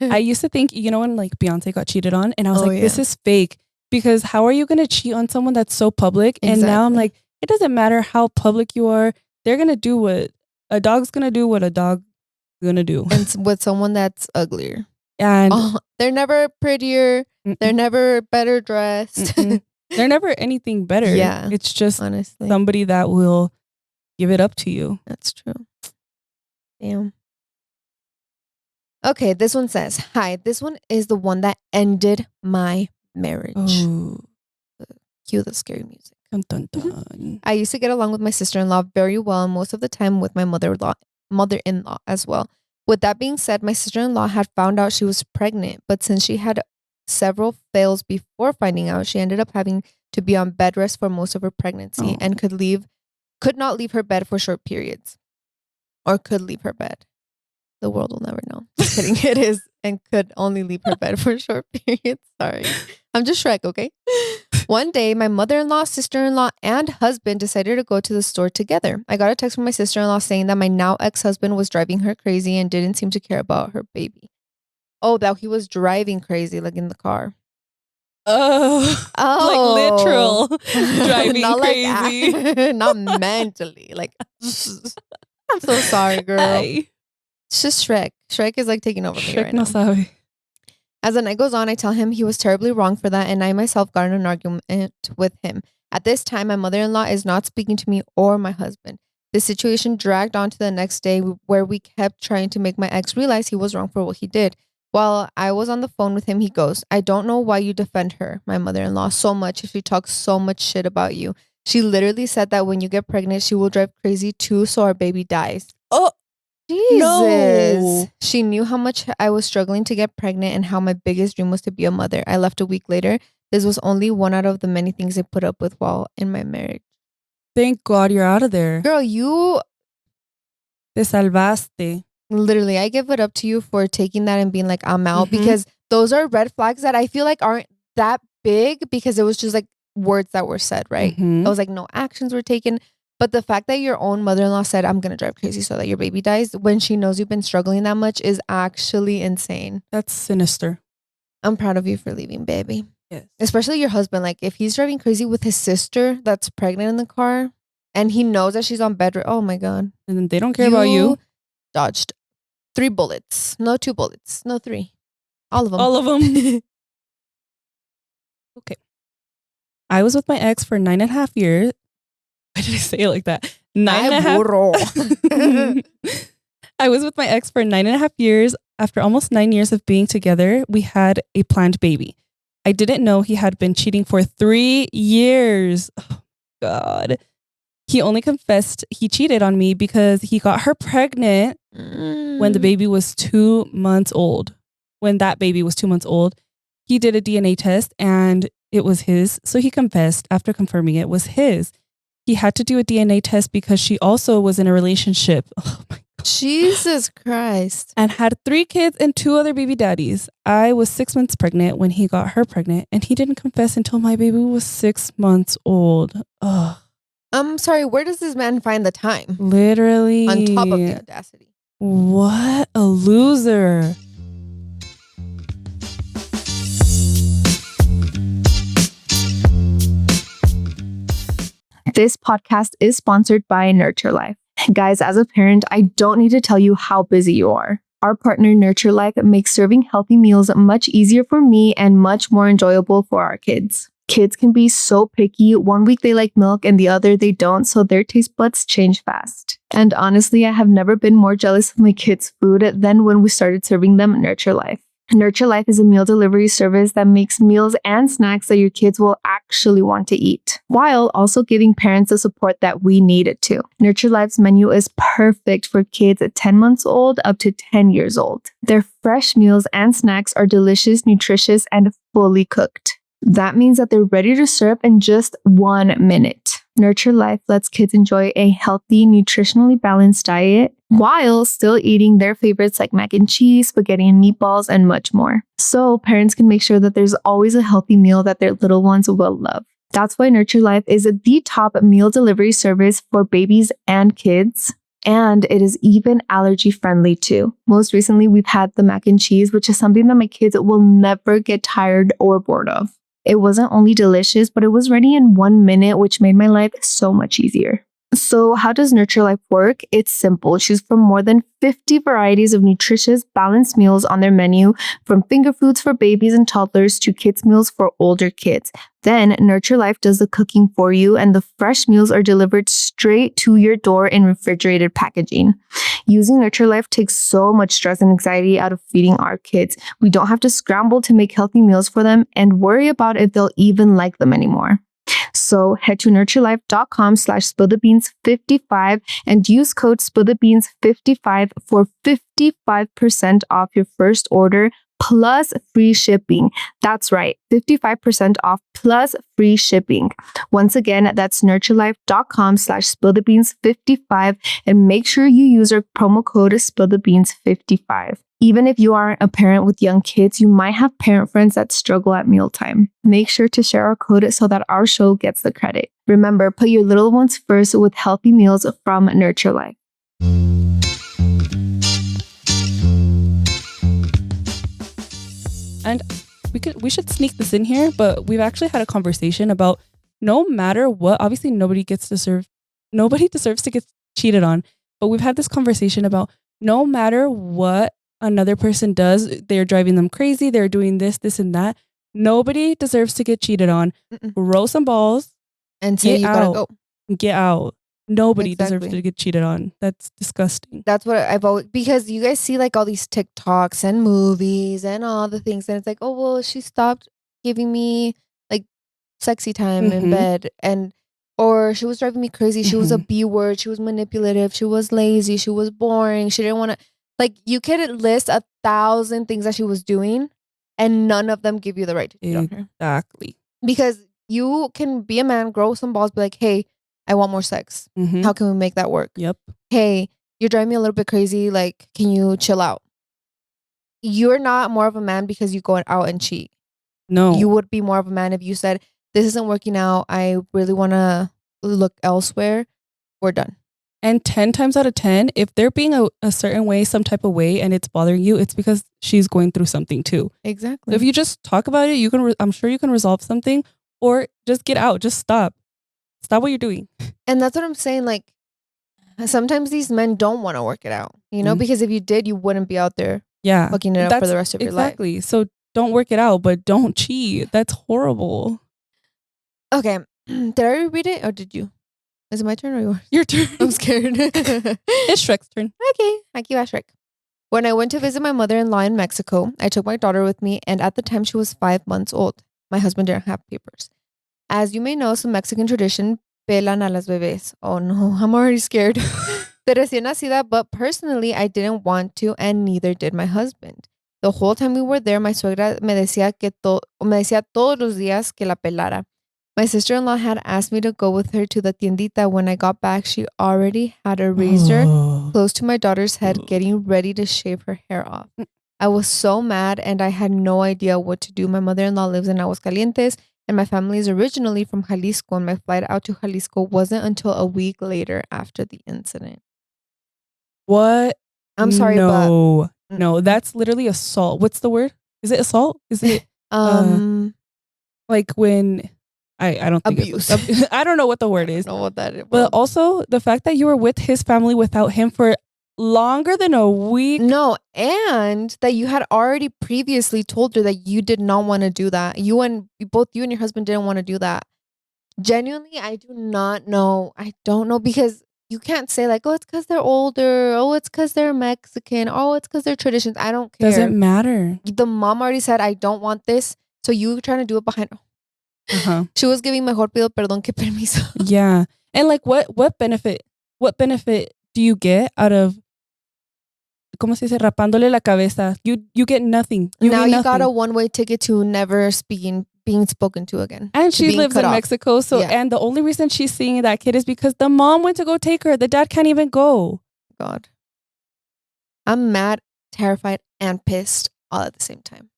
I used to think, when like Beyonce got cheated on, and I was this is fake, because how are you going to cheat on someone that's so public? And now I'm like, it doesn't matter how public you are. They're going to do what a dog's going to do, what a dog's going to do. And with someone that's uglier. And they're never prettier. They're never better dressed. They're never anything better. Yeah. It's just honestly somebody that will give it up to you. That's true. Damn. Okay, this one says, hi, this one is the one that ended my marriage. Oh. Cue the scary music. Dun, dun, dun. I used to get along with my sister-in-law very well, and most of the time with my mother-in-law as well. With that being said, my sister-in-law had found out she was pregnant, but since she had several fails before finding out, she ended up having to be on bed rest for most of her pregnancy and could not leave her bed for short periods, or could leave her bed. The world will never know. Just kidding. It is, and could only leave her bed for short periods. Sorry. I'm just Shrek, okay? One day, my mother-in-law, sister-in-law, and husband decided to go to the store together. I got a text from my sister-in-law saying that my now ex-husband was driving her crazy and didn't seem to care about her baby. Oh, that he was driving crazy, like in the car. Oh, like literal driving not crazy. Like, not mentally. Like, I'm so sorry, girl. It's just Shrek. Shrek is like taking over me right now. Sabe. As the night goes on, I tell him he was terribly wrong for that, and I myself got in an argument with him. At this time, my mother-in-law is not speaking to me or my husband. The situation dragged on to the next day, where we kept trying to make my ex realize he was wrong for what he did. While I was on the phone with him, he goes, I don't know why you defend her, my mother-in-law, so much if she talks so much shit about you. She literally said that when you get pregnant, she will drive crazy too, so our baby dies. Oh, Jesus. No. She knew how much I was struggling to get pregnant and how my biggest dream was to be a mother. I left a week later. This was only one out of the many things I put up with while in my marriage. Thank God you're out of there. Girl, you Te salvaste. literally, I give it up to you for taking that and being like, I'm out, because those are red flags that I feel like aren't that big, because it was just like words that were said, right? It was like no actions were taken. But the fact that your own mother-in-law said, I'm going to drive crazy so that your baby dies, when she knows you've been struggling that much, is actually insane. That's sinister. I'm proud of you for leaving, baby. Yes. Especially your husband. Like, if he's driving crazy with his sister that's pregnant in the car and he knows that she's on bed, oh my God. And then they don't care about you. Dodged 3 bullets. No 2 bullets. No 3. All of them. All of them. Okay. I was with my ex for 9.5 years. Why did I say it like that? 9.5. I was with my ex for 9.5 years. After almost 9 years of being together, we had a planned baby. I didn't know he had been cheating for 3 years. Oh, God. He only confessed he cheated on me because he got her pregnant when the baby was 2 months old. When that baby was 2 months old, he did a DNA test and it was his. So he confessed after confirming it was his. He had to do a DNA test because she also was in a relationship. Oh my God. Jesus Christ. And had 3 kids and 2 other baby daddies. I was 6 months pregnant when he got her pregnant, and he didn't confess until my baby was 6 months old. Ugh. I'm sorry, where does this man find the time? Literally. On top of the audacity. What a loser. This podcast is sponsored by Nurture Life. Guys, as a parent, I don't need to tell you how busy you are. Our partner Nurture Life makes serving healthy meals much easier for me and much more enjoyable for our kids. Kids can be so picky. One week they like milk and the other they don't, so their taste buds change fast. And honestly, I have never been more jealous of my kids' food than when we started serving them Nurture Life. Nurture Life is a meal delivery service that makes meals and snacks that your kids will actually want to eat, while also giving parents the support that we need it to. Nurture Life's menu is perfect for kids at 10 months old up to 10 years old. Their fresh meals and snacks are delicious, nutritious, and fully cooked. That means that they're ready to serve in just 1 minute. Nurture Life lets kids enjoy a healthy, nutritionally balanced diet while still eating their favorites like mac and cheese, spaghetti and meatballs, and much more. So parents can make sure that there's always a healthy meal that their little ones will love. That's why Nurture Life is the top meal delivery service for babies and kids. And it is even allergy friendly too. Most recently, we've had the mac and cheese, which is something that my kids will never get tired or bored of. It wasn't only delicious, but it was ready in 1 minute, which made my life so much easier. So how does Nurture Life work? It's simple. Choose from more than 50 varieties of nutritious, balanced meals on their menu, from finger foods for babies and toddlers to kids' meals for older kids. Then Nurture Life does the cooking for you, and the fresh meals are delivered straight to your door in refrigerated packaging. Using Nurture Life takes so much stress and anxiety out of feeding our kids. We don't have to scramble to make healthy meals for them and worry about if they'll even like them anymore. So head to nurturelife.com/spillthebeans55 and use code spillthebeans55 for 55% off your first order plus free shipping. That's right, 55% off plus free shipping. Once again, that's nurturelife.com/spillthebeans55 and make sure you use our promo code spillthebeans55. Even if you aren't a parent with young kids, you might have parent friends that struggle at mealtime. Make sure to share our code so that our show gets the credit. Remember, put your little ones first with healthy meals from Nurture Life. And we should sneak this in here, but we've actually had a conversation about no matter what, obviously nobody deserves to get cheated on, but we've had this conversation about no matter what another person does, they're driving them crazy, they're doing this, and that. Nobody deserves to get cheated on. Roll some balls and say you gotta go. Get out. Nobody deserves to get cheated on. That's disgusting. That's what I've always, because you guys see like all these TikToks and movies and all the things, and it's like, oh well, she stopped giving me like sexy time in bed, or she was driving me crazy. She was a B word. She was manipulative. She was lazy. She was boring. She didn't want to, like, you could list 1,000 things that she was doing and none of them give you the right to cheat on her. Exactly. Because you can be a man, grow some balls, be like, hey, I want more sex. How can we make that work? Yep. Hey, you're driving me a little bit crazy. Like, can you chill out? You're not more of a man because you go out and cheat. No. You would be more of a man if you said, this isn't working out. I really want to look elsewhere. We're done. And 10 times out of 10, if they're being a certain way, some type of way, and it's bothering you, it's because she's going through something too. Exactly. So if you just talk about it, you can. I'm sure you can resolve something, or just get out. Just stop. Stop what you're doing. And that's what I'm saying. Like, sometimes these men don't want to work it out, you know, because if you did, you wouldn't be out there fucking it up for the rest of your life. Exactly. So don't work it out, but don't cheat. That's horrible. Okay. Did I read it or did you? Is it my turn or yours? Your turn. I'm scared. It's Shrek's turn. Okay. Thank you, Shrek. When I went to visit my mother-in-law in Mexico, I took my daughter with me, and at the time she was 5 months old. My husband didn't have papers. As you may know, some Mexican tradition, pelan a las bebés. Oh no, I'm already scared. De recién nacida, but personally, I didn't want to, and neither did my husband. The whole time we were there, my suegra me decía todos los días que la pelara. My sister-in-law had asked me to go with her to the tiendita. When I got back, she already had a razor close to my daughter's head, getting ready to shave her hair off. I was so mad, and I had no idea what to do. My mother-in-law lives in Aguascalientes, and my family is originally from Jalisco, and my flight out to Jalisco wasn't until a week later after the incident. What? I'm sorry, but... No, that's literally assault. What's the word? Is it assault? Is it... like when... I don't think abuse. I don't know what the word is. I don't know what that is. But also the fact that you were with his family without him for longer than a week. No, and that you had already previously told her that you did not want to do that. Both you and your husband didn't want to do that. Genuinely, I do not know. I don't know, because you can't say like, oh, it's because they're older. Oh, it's because they're Mexican. Oh, it's because they're traditions. I don't care. Doesn't matter. The mom already said, I don't want this. So you trying to do it behind... She was giving mejor pido perdón que permiso. Yeah. And like what benefit do you get out of, ¿cómo se dice? Rapándole la cabeza. You get nothing. You got a one-way ticket to never being spoken to again. And she lives in Mexico. So and the only reason she's seeing that kid is because the mom went to go take her. The dad can't even go. God. I'm mad, terrified, and pissed all at the same time.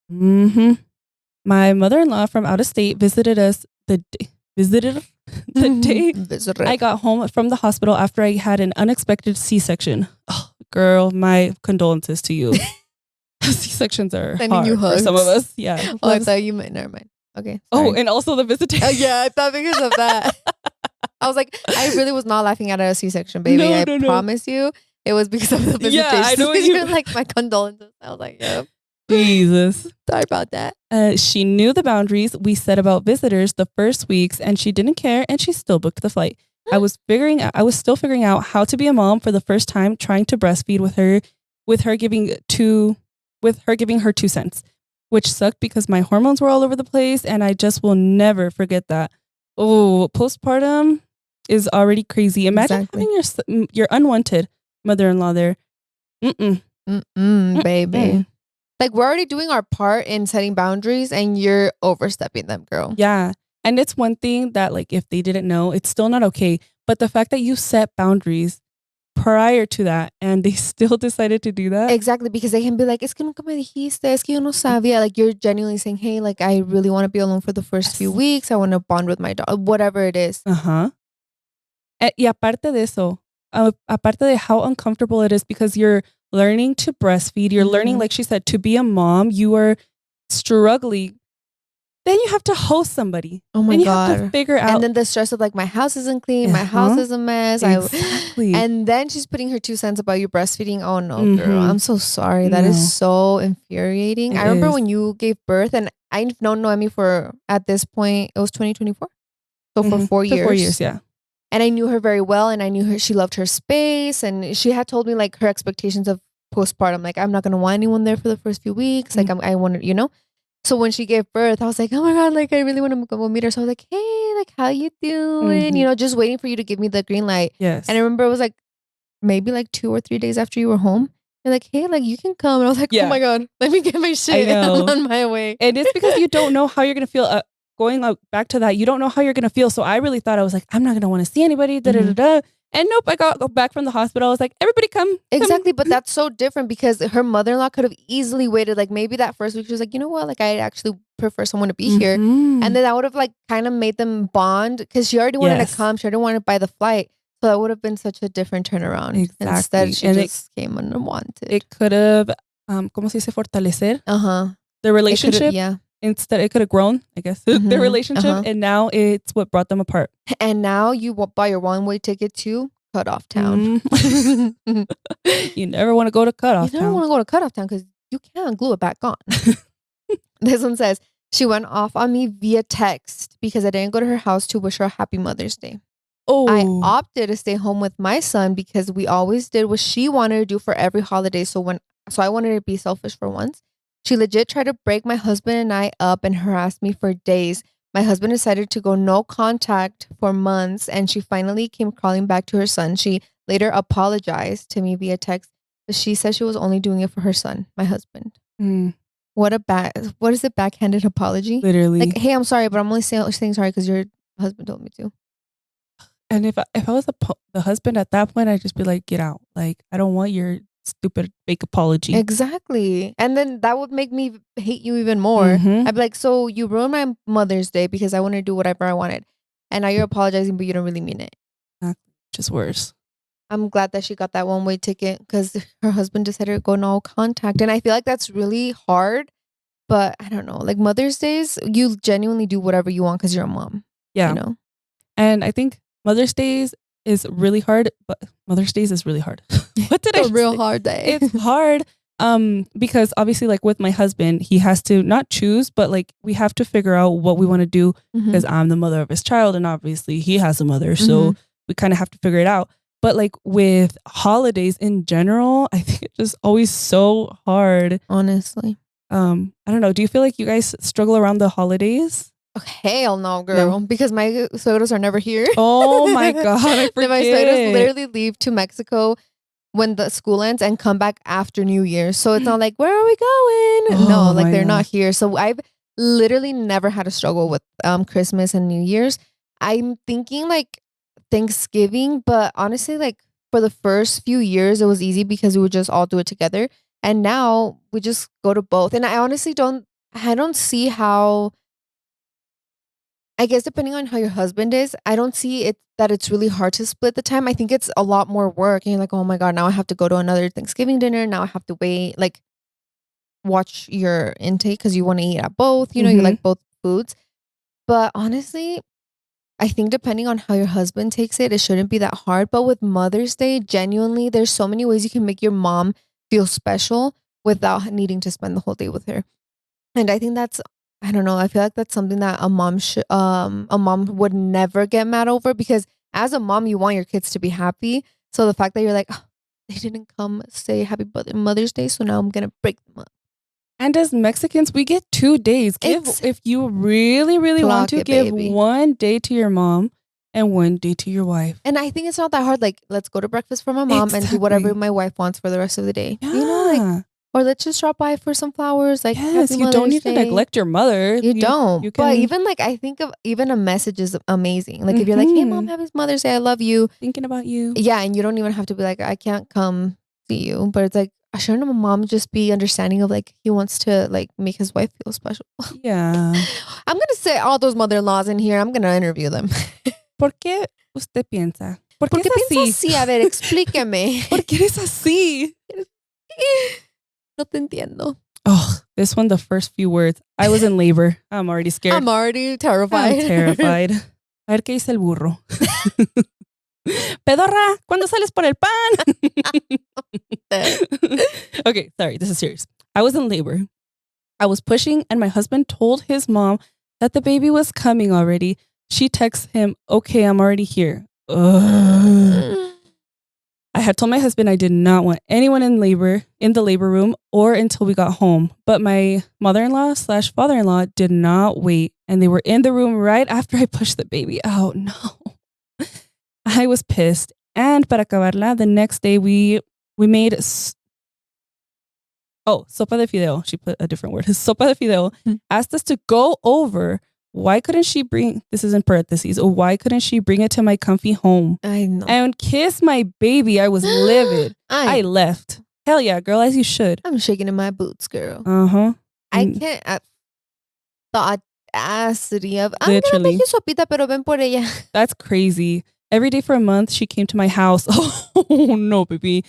My mother-in-law from out of state visited us the day I got home from the hospital after I had an unexpected C-section. Oh, girl, my condolences to you. C-sections are hard for some of us. Yeah. Oh, I thought you meant, never mind. Okay. Sorry. Oh, and also the visitation. Yeah, I thought because of that. I was like, I really was not laughing at a C-section, baby. I promise you. It was because of the visitation. Yeah, I know you're like, my condolences. I was like, yep. Jesus. Sorry about that. She knew the boundaries we set about visitors the first weeks, and she didn't care, and she still booked the flight. I was still figuring out how to be a mom for the first time, trying to breastfeed with her giving her 2 cents, which sucked because my hormones were all over the place, and I just will never forget that. Oh, postpartum is already crazy. Imagine having your unwanted mother-in-law there. Baby. Like, we're already doing our part in setting boundaries, and you're overstepping them, girl. Yeah. And it's one thing that, like, if they didn't know, it's still not okay. But the fact that you set boundaries prior to that and they still decided to do that. Exactly. Because they can be like, es que nunca me dijiste, es que yo no sabía. Like, you're genuinely saying, hey, like, I really want to be alone for the first few weeks. I want to bond with my dog, whatever it is. Y aparte de eso, aparte de how uncomfortable it is because you're learning to breastfeed, you're learning, like she said, to be a mom, you are struggling. Then you have to host somebody. Oh my God. You have to figure out. And then the stress of like, my house isn't clean, my house is a mess. Exactly. And then she's putting her 2 cents about you breastfeeding. Oh no, girl. I'm so sorry. That is so infuriating. I remember when you gave birth, and I've known Noemi for, at this point, it was 2024. So for 4 years. 4 years, yeah. And I knew her very well, and I knew her, she loved her space, and she had told me like her expectations of postpartum. Like, I'm not going to want anyone there for the first few weeks. Like, I wanted, you know? So when she gave birth, I was like, oh my God, like I really want to go meet her. So I was like, hey, like how you doing? You know, just waiting for you to give me the green light. Yes. And I remember it was like maybe like 2 or 3 days after you were home. You're like, hey, like you can come. And I was like, Yeah. oh my God, let me get my shit. I know. I'm on my way. And it's because you don't know how you're going to feel. Going back to that, you don't know how you're going to feel. So I really thought, I was like, I'm not going to want to see anybody. And nope, I got back from the hospital. I was like, everybody come. Exactly. But that's so different because her mother-in-law could have easily waited. Like maybe that first week, she was like, you know what? Like I actually prefer someone to be here. And then that would have like kind of made them bond because she already wanted to come. She already wanted to buy the flight. So that would have been such a different turnaround. Exactly. Instead, she just came unwanted. It could have, ¿cómo se dice? Fortalecer. The relationship. Instead, it could have grown, I guess, their relationship. And now it's what brought them apart. And now you buy your one-way ticket to Cutoff Town. You never want to go to Cutoff Town. You never want to go to Cutoff Town because you can't glue it back on. This one says, she went off on me via text because I didn't go to her house to wish her a happy Mother's Day. Oh. I opted to stay home with my son because we always did what she wanted to do for every holiday. So I wanted to be selfish for once. She legit tried to break my husband and I up and harass me for days. My husband decided to go no contact for months, and she finally came crawling back to her son. She later apologized to me via text, but she said she was only doing it for her son, my husband. What is it? Backhanded apology? Literally. Like, hey, I'm sorry, but I'm only saying sorry because your husband told me to. And if I was the husband at that point, I'd just be like, get out. Like, I don't want your stupid fake apology. Exactly. And then that would make me hate you even more. I'd be like, so you ruined my Mother's Day because I wanted to do whatever I wanted. And now you're apologizing, but you don't really mean it. Just worse. I'm glad that she got that one-way ticket because her husband decided to go no contact. And I feel like that's really hard. But I don't know. Like Mother's Days, you genuinely do whatever you want because you're a mom. Yeah. You know? And I think Mother's Days is really hard, but Mother's Days is really hard. What did I say? It's a real hard day. It's hard because obviously like with my husband, he has to not choose, but like we have to figure out what we want to do because I'm the mother of his child and obviously he has a mother. So we kind of have to figure it out. But like with holidays in general, I think it's just always so hard. Honestly. I don't know. Do you feel like you guys struggle around the holidays? Oh, hell no, girl. No. Because my suegros are never here. Oh my God, I forget. My suegros literally leave to Mexico when the school ends and come back after New Year. So it's not like, where are we going? No, like they're not here. So I've literally never had a struggle with Christmas and New Year's. I'm thinking like Thanksgiving, but honestly, like for the first few years, it was easy because we would just all do it together. And now we just go to both. And I honestly don't see how, I guess depending on how your husband is, I don't see it that it's really hard to split the time. I think it's a lot more work. And you're like, oh my God, now I have to go to another Thanksgiving dinner. Now I have to wait, like watch your intake because you want to eat at both. You know, you like both foods. But honestly, I think depending on how your husband takes it, it shouldn't be that hard. But with Mother's Day, genuinely, there's so many ways you can make your mom feel special without needing to spend the whole day with her. And I think that's, I don't know, I feel like that's something that a mom would never get mad over because as a mom, you want your kids to be happy. So the fact that you're like, oh, they didn't come say happy Mother's Day, so now I'm going to break them up. And as Mexicans, we get 2 days. If you really, really want to, give baby. 1 day to your mom and 1 day to your wife. And I think it's not that hard. Like, let's go to breakfast for my mom and do whatever my wife wants for the rest of the day. Yeah. You know, like, or let's just drop by for some flowers. Like, yes, you don't need to neglect your mother. You don't. But even like, I think of even a message is amazing. Like if you're like, hey mom, happy Mother's Day. I love you. Thinking about you. Yeah. And you don't even have to be like, I can't come see you. But it's like, shouldn't a mom just be understanding of like, he wants to like make his wife feel special? Yeah. I'm going to say all those mother-in-laws in here. I'm going to interview them. ¿Por qué usted piensa? ¿Por qué piensa así? A ver, explíqueme. ¿Por qué eres así? No te entiendo. Oh, this one, the first few words. I was in labor. I'm already scared. I'm already terrified. I'm terrified. A ver qué dice el burro. Pedorra, ¿cuándo sales por el pan? Okay, sorry, this is serious. I was in labor. I was pushing and my husband told his mom that the baby was coming already. She texts him, okay, I'm already here. Ugh. I had told my husband I did not want anyone in the labor room or until we got home. But my mother-in-law / father-in-law did not wait. And they were in the room right after I pushed the baby out. No. I was pissed. And para acabarla, the next day we made sopa de fideo. She put a different word. Sopa de fideo. Asked us to go over. Why couldn't she bring, this is in parentheses, why couldn't she bring it to my comfy home? I know. And kiss my baby? I was livid. I left. Hell yeah, girl, as you should. I'm shaking in my boots, girl. Uh-huh. I can't, the audacity of, I'm Literally. gonna make you sopita, pero ven por ella. That's crazy. Every day for a month, she came to my house. Oh, no, baby.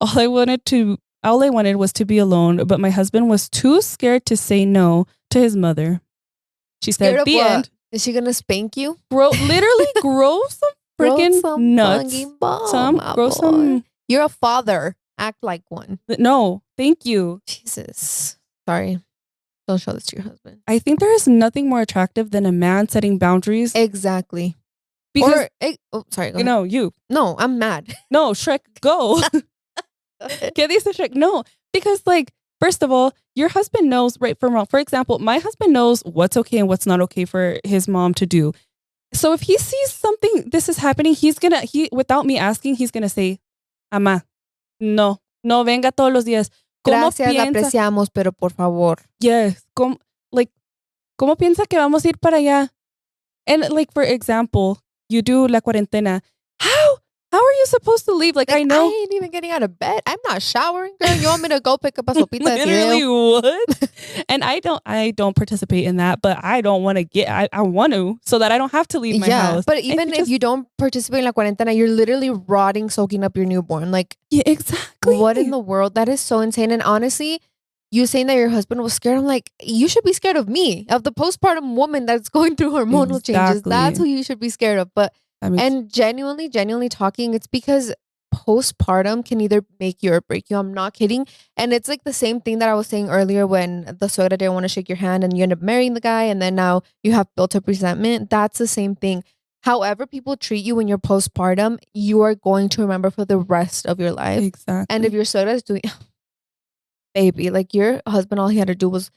All I wanted was to be alone, but my husband was too scared to say no to his mother. She said, the end. Is she gonna spank you? Literally grow some freaking nuts. Grow some. You're a father. Act like one. No, thank you. Jesus. Sorry. Don't show this to your husband. I think there is nothing more attractive than a man setting boundaries. Exactly. Because, sorry. No, you. No, I'm mad. No, Shrek, go. ¿Qué dice Shrek? No, because first of all, your husband knows right from wrong. For example, my husband knows what's okay and what's not okay for his mom to do. So if he sees something, this is happening, without me asking, he's going to say, Ama, no venga todos los días. Gracias, la apreciamos, pero por favor. Yes. ¿Cómo piensa que vamos a ir para allá? And for example, you do la cuarentena. How are you supposed to leave? I know. I ain't even getting out of bed. I'm not showering, girl. You want me to go pick up a sopita? Literally what? And I don't participate in that, but I don't want to I want to, so that I don't have to leave my house. But even if you don't participate in la cuarentena, you're literally rotting, soaking up your newborn. Yeah, exactly. What in the world? That is so insane. And honestly, you saying that your husband was scared, I'm like, you should be scared of me, of the postpartum woman that's going through hormonal changes. That's who you should be scared of. But and genuinely talking, it's because postpartum can either make you or break you. I'm not kidding. And it's the same thing that I was saying earlier when the suegra didn't want to shake your hand and you end up marrying the guy and then now you have built up resentment. That's the same thing. However people treat you when you're postpartum, you are going to remember for the rest of your life. Exactly. And if your suegra is doing, baby, your husband, all he had to do was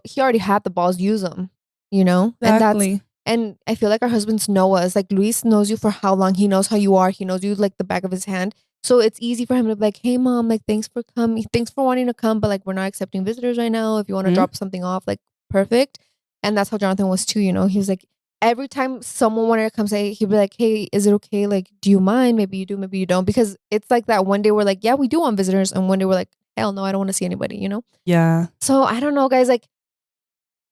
he already had the balls, use them, Exactly. And I feel like our husbands know us. Luis knows you for how long. He knows how you are. He knows you the back of his hand. So it's easy for him to be like, hey, mom, thanks for coming. Thanks for wanting to come. But we're not accepting visitors right now. If you want to drop something off, perfect. And that's how Jonathan was too, He was every time someone wanted to come say, he'd be like, hey, is it okay? Do you mind? Maybe you do, maybe you don't. Because it's that one day we're yeah, we do want visitors. And one day we're hell no, I don't want to see anybody, Yeah. So I don't know, guys.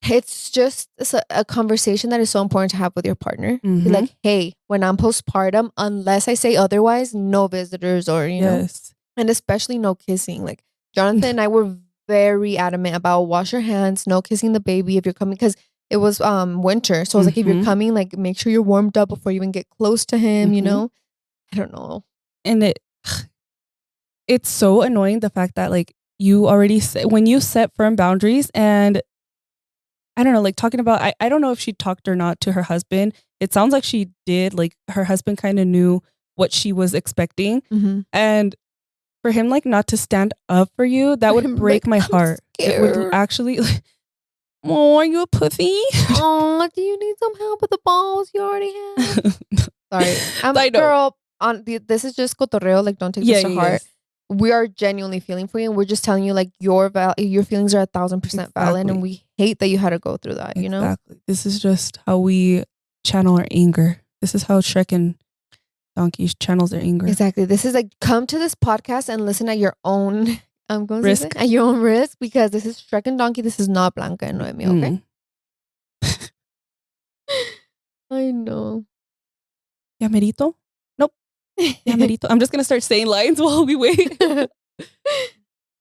It's just a conversation that is so important to have with your partner. Mm-hmm. Be hey, when I'm postpartum, unless I say otherwise, no visitors or, yes. And especially no kissing. Jonathan and I were very adamant about wash your hands, no kissing the baby if you're coming, because it was winter. So I was if you're coming, make sure you're warmed up before you even get close to him, I don't know. And it's so annoying the fact that you already when you set firm boundaries, and I don't know, talking about, I don't know if she talked or not to her husband. It sounds like she did. Her husband kind of knew what she was expecting. Mm-hmm. And for him, not to stand up for you, that would break my heart. It would actually, oh, are you a pussy? Oh, do you need some help with the balls you already have? Sorry. I know. Girl, this is just cotorreo. Don't take this to heart. Yes. We are genuinely feeling for you, and we're just telling you your feelings are 1,000% valid, and we hate that you had to go through that. Exactly. This is just how we channel our anger. This is how Shrek and Donkey channels their anger. Exactly. This is come to this podcast and listen at your own risk. At your own risk, because this is Shrek and Donkey. This is not Blanca and Noemi. Okay. I know. Ya merito? Nope. Ya merito. I'm just gonna start saying lines while we wait.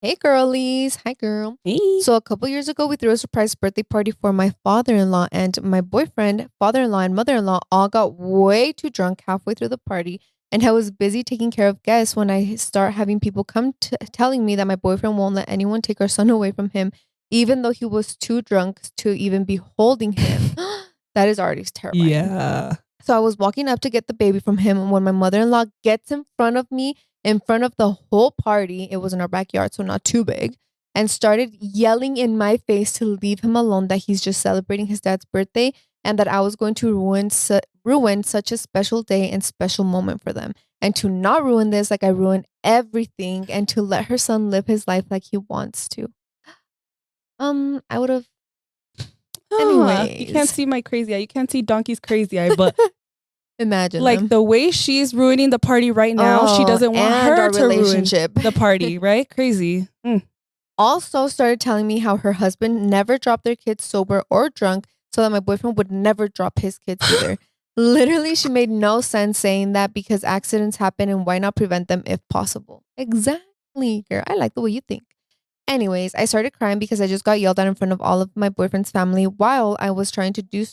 Hey girlies. Hi girl. Hey. So a couple years ago, we threw a surprise birthday party for my father-in-law, and my boyfriend, father-in-law, and mother-in-law all got way too drunk halfway through the party. And I was busy taking care of guests when I start having people come telling me that my boyfriend won't let anyone take our son away from him, even though he was too drunk to even be holding him. That is already terrifying. Yeah. So I was walking up to get the baby from him when my mother-in-law gets in front of me, in front of the whole party. It was in our backyard, so not too big. And started yelling in my face to leave him alone, that he's just celebrating his dad's birthday and that I was going to ruin such a special day and special moment for them. And to not ruin this like I ruined everything, and to let her son live his life like he wants to. I would have. Anyways. You can't see my crazy eye. You can't see Donkey's crazy eye, but Imagine like them. the way she's ruining the party right now, she doesn't want and her our to ruin relationship. the party, right? Crazy. Also started telling me how her husband never dropped their kids sober or drunk, so that my boyfriend would never drop his kids either. Literally, she made no sense saying that because accidents happen and why not prevent them if possible? Exactly, girl. I like the way you think. Anyways, I started crying because I just got yelled at in front of all of my boyfriend's family while all I was trying to do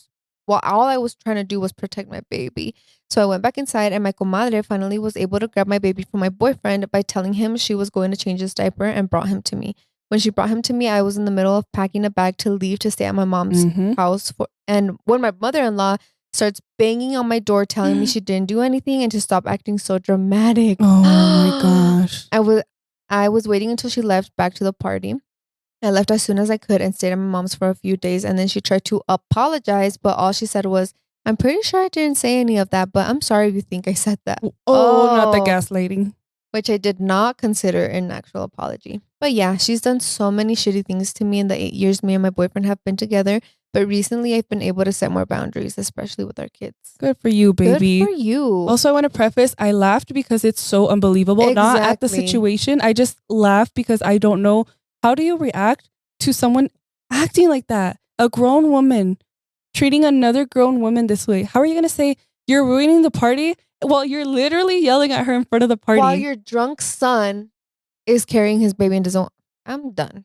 was protect my baby. So I went back inside, and my comadre finally was able to grab my baby from my boyfriend by telling him she was going to change his diaper and brought him to me. When she brought him to me, I was in the middle of packing a bag to leave to stay at my mom's house. And when my mother-in-law starts banging on my door telling me she didn't do anything and to stop acting so dramatic. Oh my gosh. I was waiting until she left back to the party. I left as soon as I could and stayed at my mom's for a few days. And then she tried to apologize, but all she said was, "I'm pretty sure I didn't say any of that, but I'm sorry if you think I said that." Not the gaslighting. Which I did not consider an actual apology. But yeah, she's done so many shitty things to me in the 8 years me and my boyfriend have been together. But recently I've been able to set more boundaries, especially with our kids. Good for you, baby. Good for you. Also, I want to preface, I laughed because it's so unbelievable. Not at the situation. I just laughed because I don't know, how do you react to someone acting like that? A grown woman treating another grown woman this way. How are you going to say you're ruining the party while you're literally yelling at her in front of the party? While your drunk son is carrying his baby and doesn't. I'm done.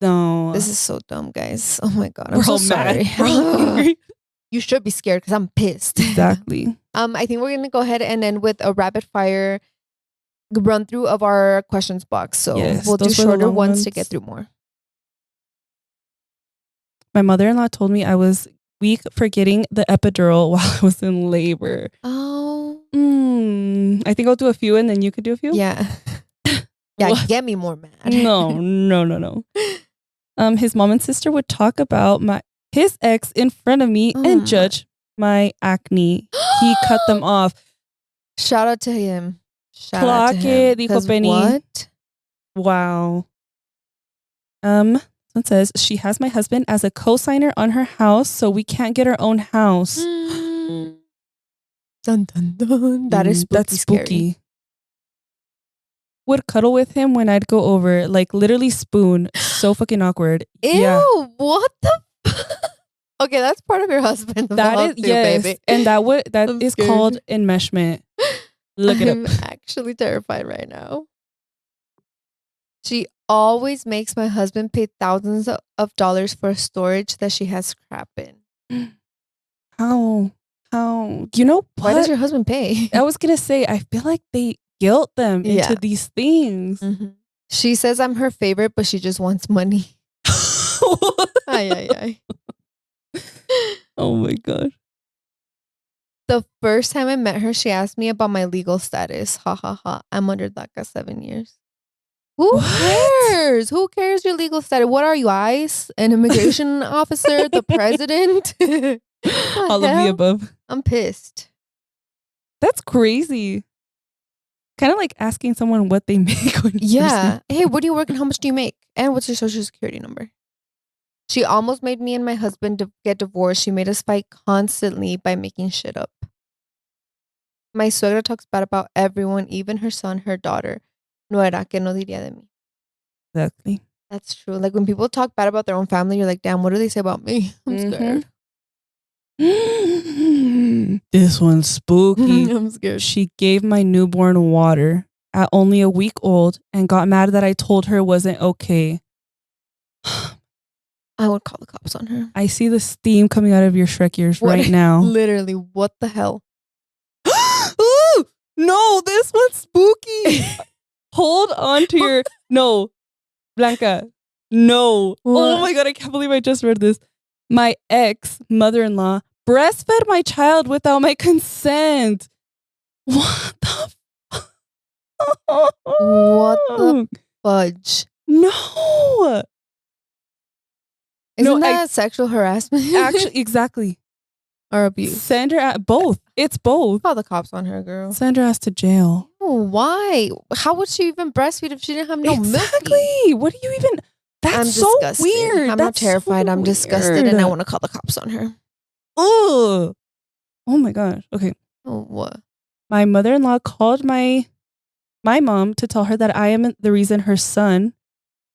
No. This is so dumb, guys. Oh my God. I'm We're so all sorry. mad. You should be scared because I'm pissed. Exactly. I think we're going to go ahead and end with a rapid fire run through of our questions box. So Yes, we'll do those were the shorter long ones to ones. get through more. My mother-in-law told me I was weak for getting the epidural while I was in labor. Oh. I think I'll do a few and then you could do a few. Yeah. Yeah, What? get me more mad. No. His mom and sister would talk about his ex in front of me and judge my acne. He cut them off. Shout out to him. Shout Clock out to him. it, dijo 'Cause Penny. what? Wow. Someone says she has my husband as a co-signer on her house, so we can't get our own house. Dun, dun, dun. That is spooky. That's spooky. Scary. Would cuddle with him when I'd go over, like literally spoon. So fucking awkward. Ew, Yeah. what the Okay, that's part of your husband. That is, yes. Baby. And that I'm is scared. called enmeshment. Look it I'm up. actually terrified right now. She always makes my husband pay thousands of dollars for storage that she has crap in. How? You know what? Why does your husband pay? I was going to say, I feel like they guilt them Yeah. into these things. Mm-hmm. She says I'm her favorite, but she just wants money. Ay. Oh my God. The first time I met her, she asked me about my legal status. Ha ha ha. I'm under DACA 7 years. Who cares? Who cares your legal status? What are you, ICE? An immigration officer? The president? All of the above. I'm pissed. That's crazy. Kind of like asking someone what they make when you Yeah. Hey, where do you work and how much do you make? And what's your social security number? She almost made me and my husband get divorced. She made us fight constantly by making shit up. My suegra talks bad about everyone, even her son, her daughter. No era que no diría de mí. Exactly. That's true. Like when people talk bad about their own family, you're like, damn, what do they say about me? I'm scared. This one's spooky. I'm scared. She gave my newborn water at only a week old and got mad that I told her it wasn't okay. I would call the cops on her. I see the steam coming out of your Shrek ears right now. Literally, what the hell? Ooh, no, this one's spooky. Hold on to your... No, Blanca, no. What? Oh my God, I can't believe I just read this. My ex mother-in-law breastfed my child without my consent. What the fuck? What the fudge? No. Isn't No, that sexual harassment? Actually, exactly. Or abuse? Send her both. It's both. Call the cops on her, girl. Send her ass to jail. Oh, why? How would she even breastfeed if she didn't have no milk? Exactly. What do you even? That's I'm so disgusted. weird. I'm That's not terrified. so I'm disgusted, and I want to call the cops on her. Ugh. Oh my gosh. Okay. Oh, what? My mother-in-law called my mom to tell her that I am the reason her son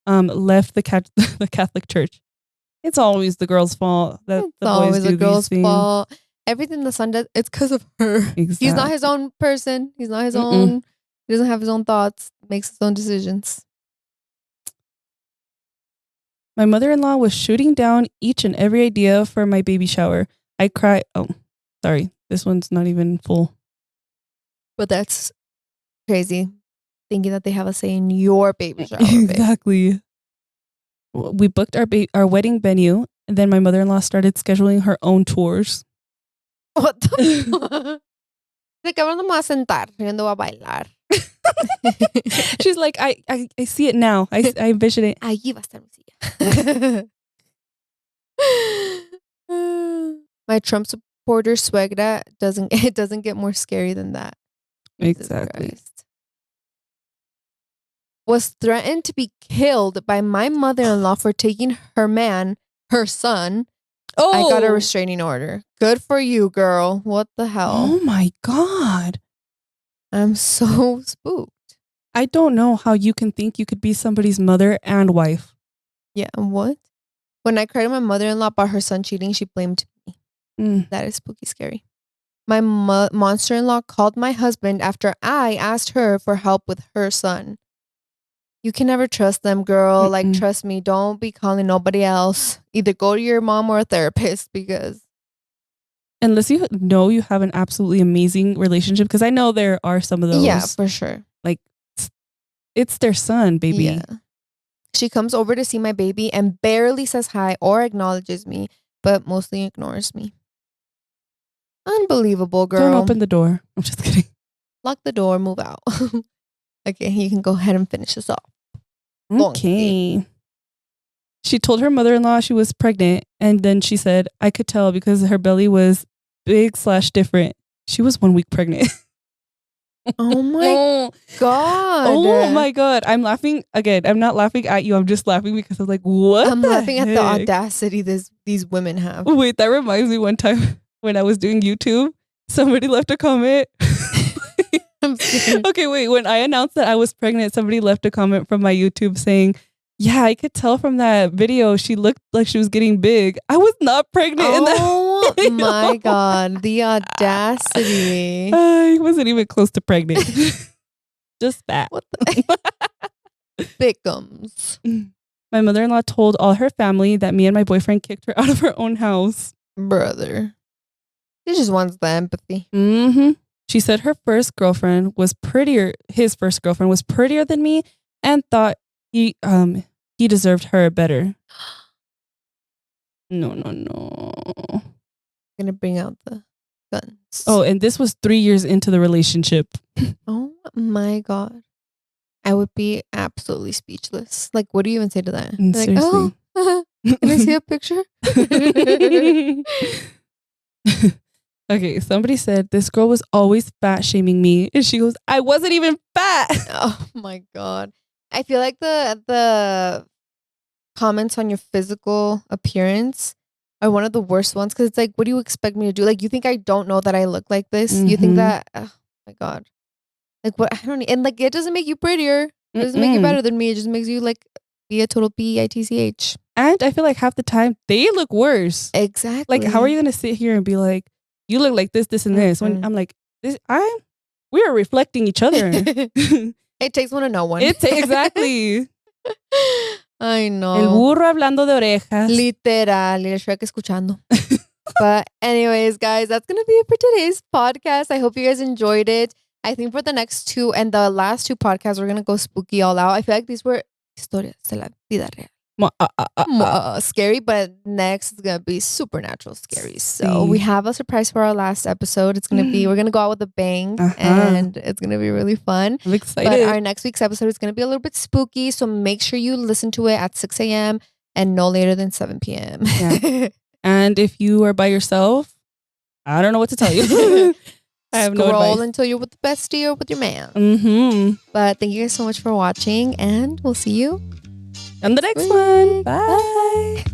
left the Catholic Church. It's always the girl's fault that It's the boys always do a girl's these things. fault. Everything the son does, it's because of her. Exactly. He's not his own person. He's not his own. He doesn't have his own thoughts. Makes his own decisions. My mother-in-law was shooting down each and every idea for my baby shower. I cried. Oh, sorry. This one's not even full. But that's crazy. Thinking that they have a say in your baby shower. Exactly. We booked our wedding venue, and then my mother-in-law started scheduling her own tours. What the De que no me voy a sentar, yo no voy a bailar. She's like, I see it now. I envision it. Allí va a estar mi silla. My Trump supporter suegra doesn't get more scary than that. Jesus Exactly. Christ. Was threatened to be killed by my mother-in-law for taking her son. Oh, I got a restraining order. Good for you, girl. What the hell? Oh my God. I'm so spooked. I don't know how you can think you could be somebody's mother and wife. Yeah, what? When I cried to my mother-in-law about her son cheating, she blamed me. That is spooky scary. My monster-in-law called my husband after I asked her for help with her son. You can never trust them, girl. Like, trust me, don't be calling nobody else. Either go to your mom or a therapist, because unless you know you have an absolutely amazing relationship, because I know there are some of those. Yeah, for sure. Like, it's their son, baby. Yeah. She comes over to see my baby and barely says hi or acknowledges me, but mostly ignores me. Unbelievable, girl. Don't open the door. I'm just kidding. Lock the door, move out. Okay, you can go ahead and finish this off. Okay. She told her mother-in-law she was pregnant, and then she said, I could tell because her belly was big/different. She was 1 week pregnant. Oh my God. Oh my God. I'm laughing again. I'm not laughing at you. I'm just laughing because I'm like, what? I'm laughing at the audacity these women have. Wait, that reminds me one time when I was doing YouTube, somebody left a comment. Okay, wait. When I announced that I was pregnant, somebody left a comment from my YouTube saying, yeah, I could tell from that video she looked like she was getting big. I was not pregnant in that video. My God. The audacity. I wasn't even close to pregnant. Just fat. What the Thickums. My mother-in-law told all her family that me and my boyfriend kicked her out of her own house. Brother. She just wants the empathy. She said his first girlfriend was prettier than me and thought he deserved her better. No. I'm gonna bring out the guns. Oh, and this was 3 years into the relationship. Oh my God. I would be absolutely speechless. Like, what do you even say to that? Like, Seriously. oh, can I see a picture? Okay, somebody said this girl was always fat shaming me, and she goes, I wasn't even fat. Oh my God. I feel like the comments on your physical appearance are one of the worst ones, because it's like, what do you expect me to do? Like, you think I don't know that I look like this? You think that, oh my God. Like, what? I don't, and like, it doesn't make you prettier. It doesn't make you better than me. It just makes you like be a total bitch. And I feel like half the time they look worse. Exactly. Like, how are you going to sit here and be like, you look like this, and this? When I'm like, we are reflecting each other. It takes one to know one. Exactly. I know. El burro hablando de orejas. Literal. El Shrek escuchando. But anyways, guys, that's going to be it for today's podcast. I hope you guys enjoyed it. I think for the next two and the last two podcasts, we're going to go spooky all out. I feel like these were historias de la vida real. Scary, but next is gonna be supernatural scary. So we have a surprise for our last episode. It's gonna be, we're gonna go out with a bang, and it's gonna be really fun. I'm excited. But our next week's episode is gonna be a little bit spooky, so make sure you listen to it at 6 a.m. and no later than 7 p.m. Yeah. And if you are by yourself, I don't know what to tell you. I have no advice. Scroll until you're with the bestie or with your man. But thank you guys so much for watching, and we'll see you on the next one. Bye.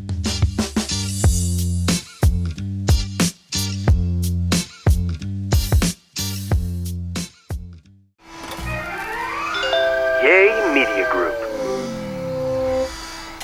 Yay Media Group.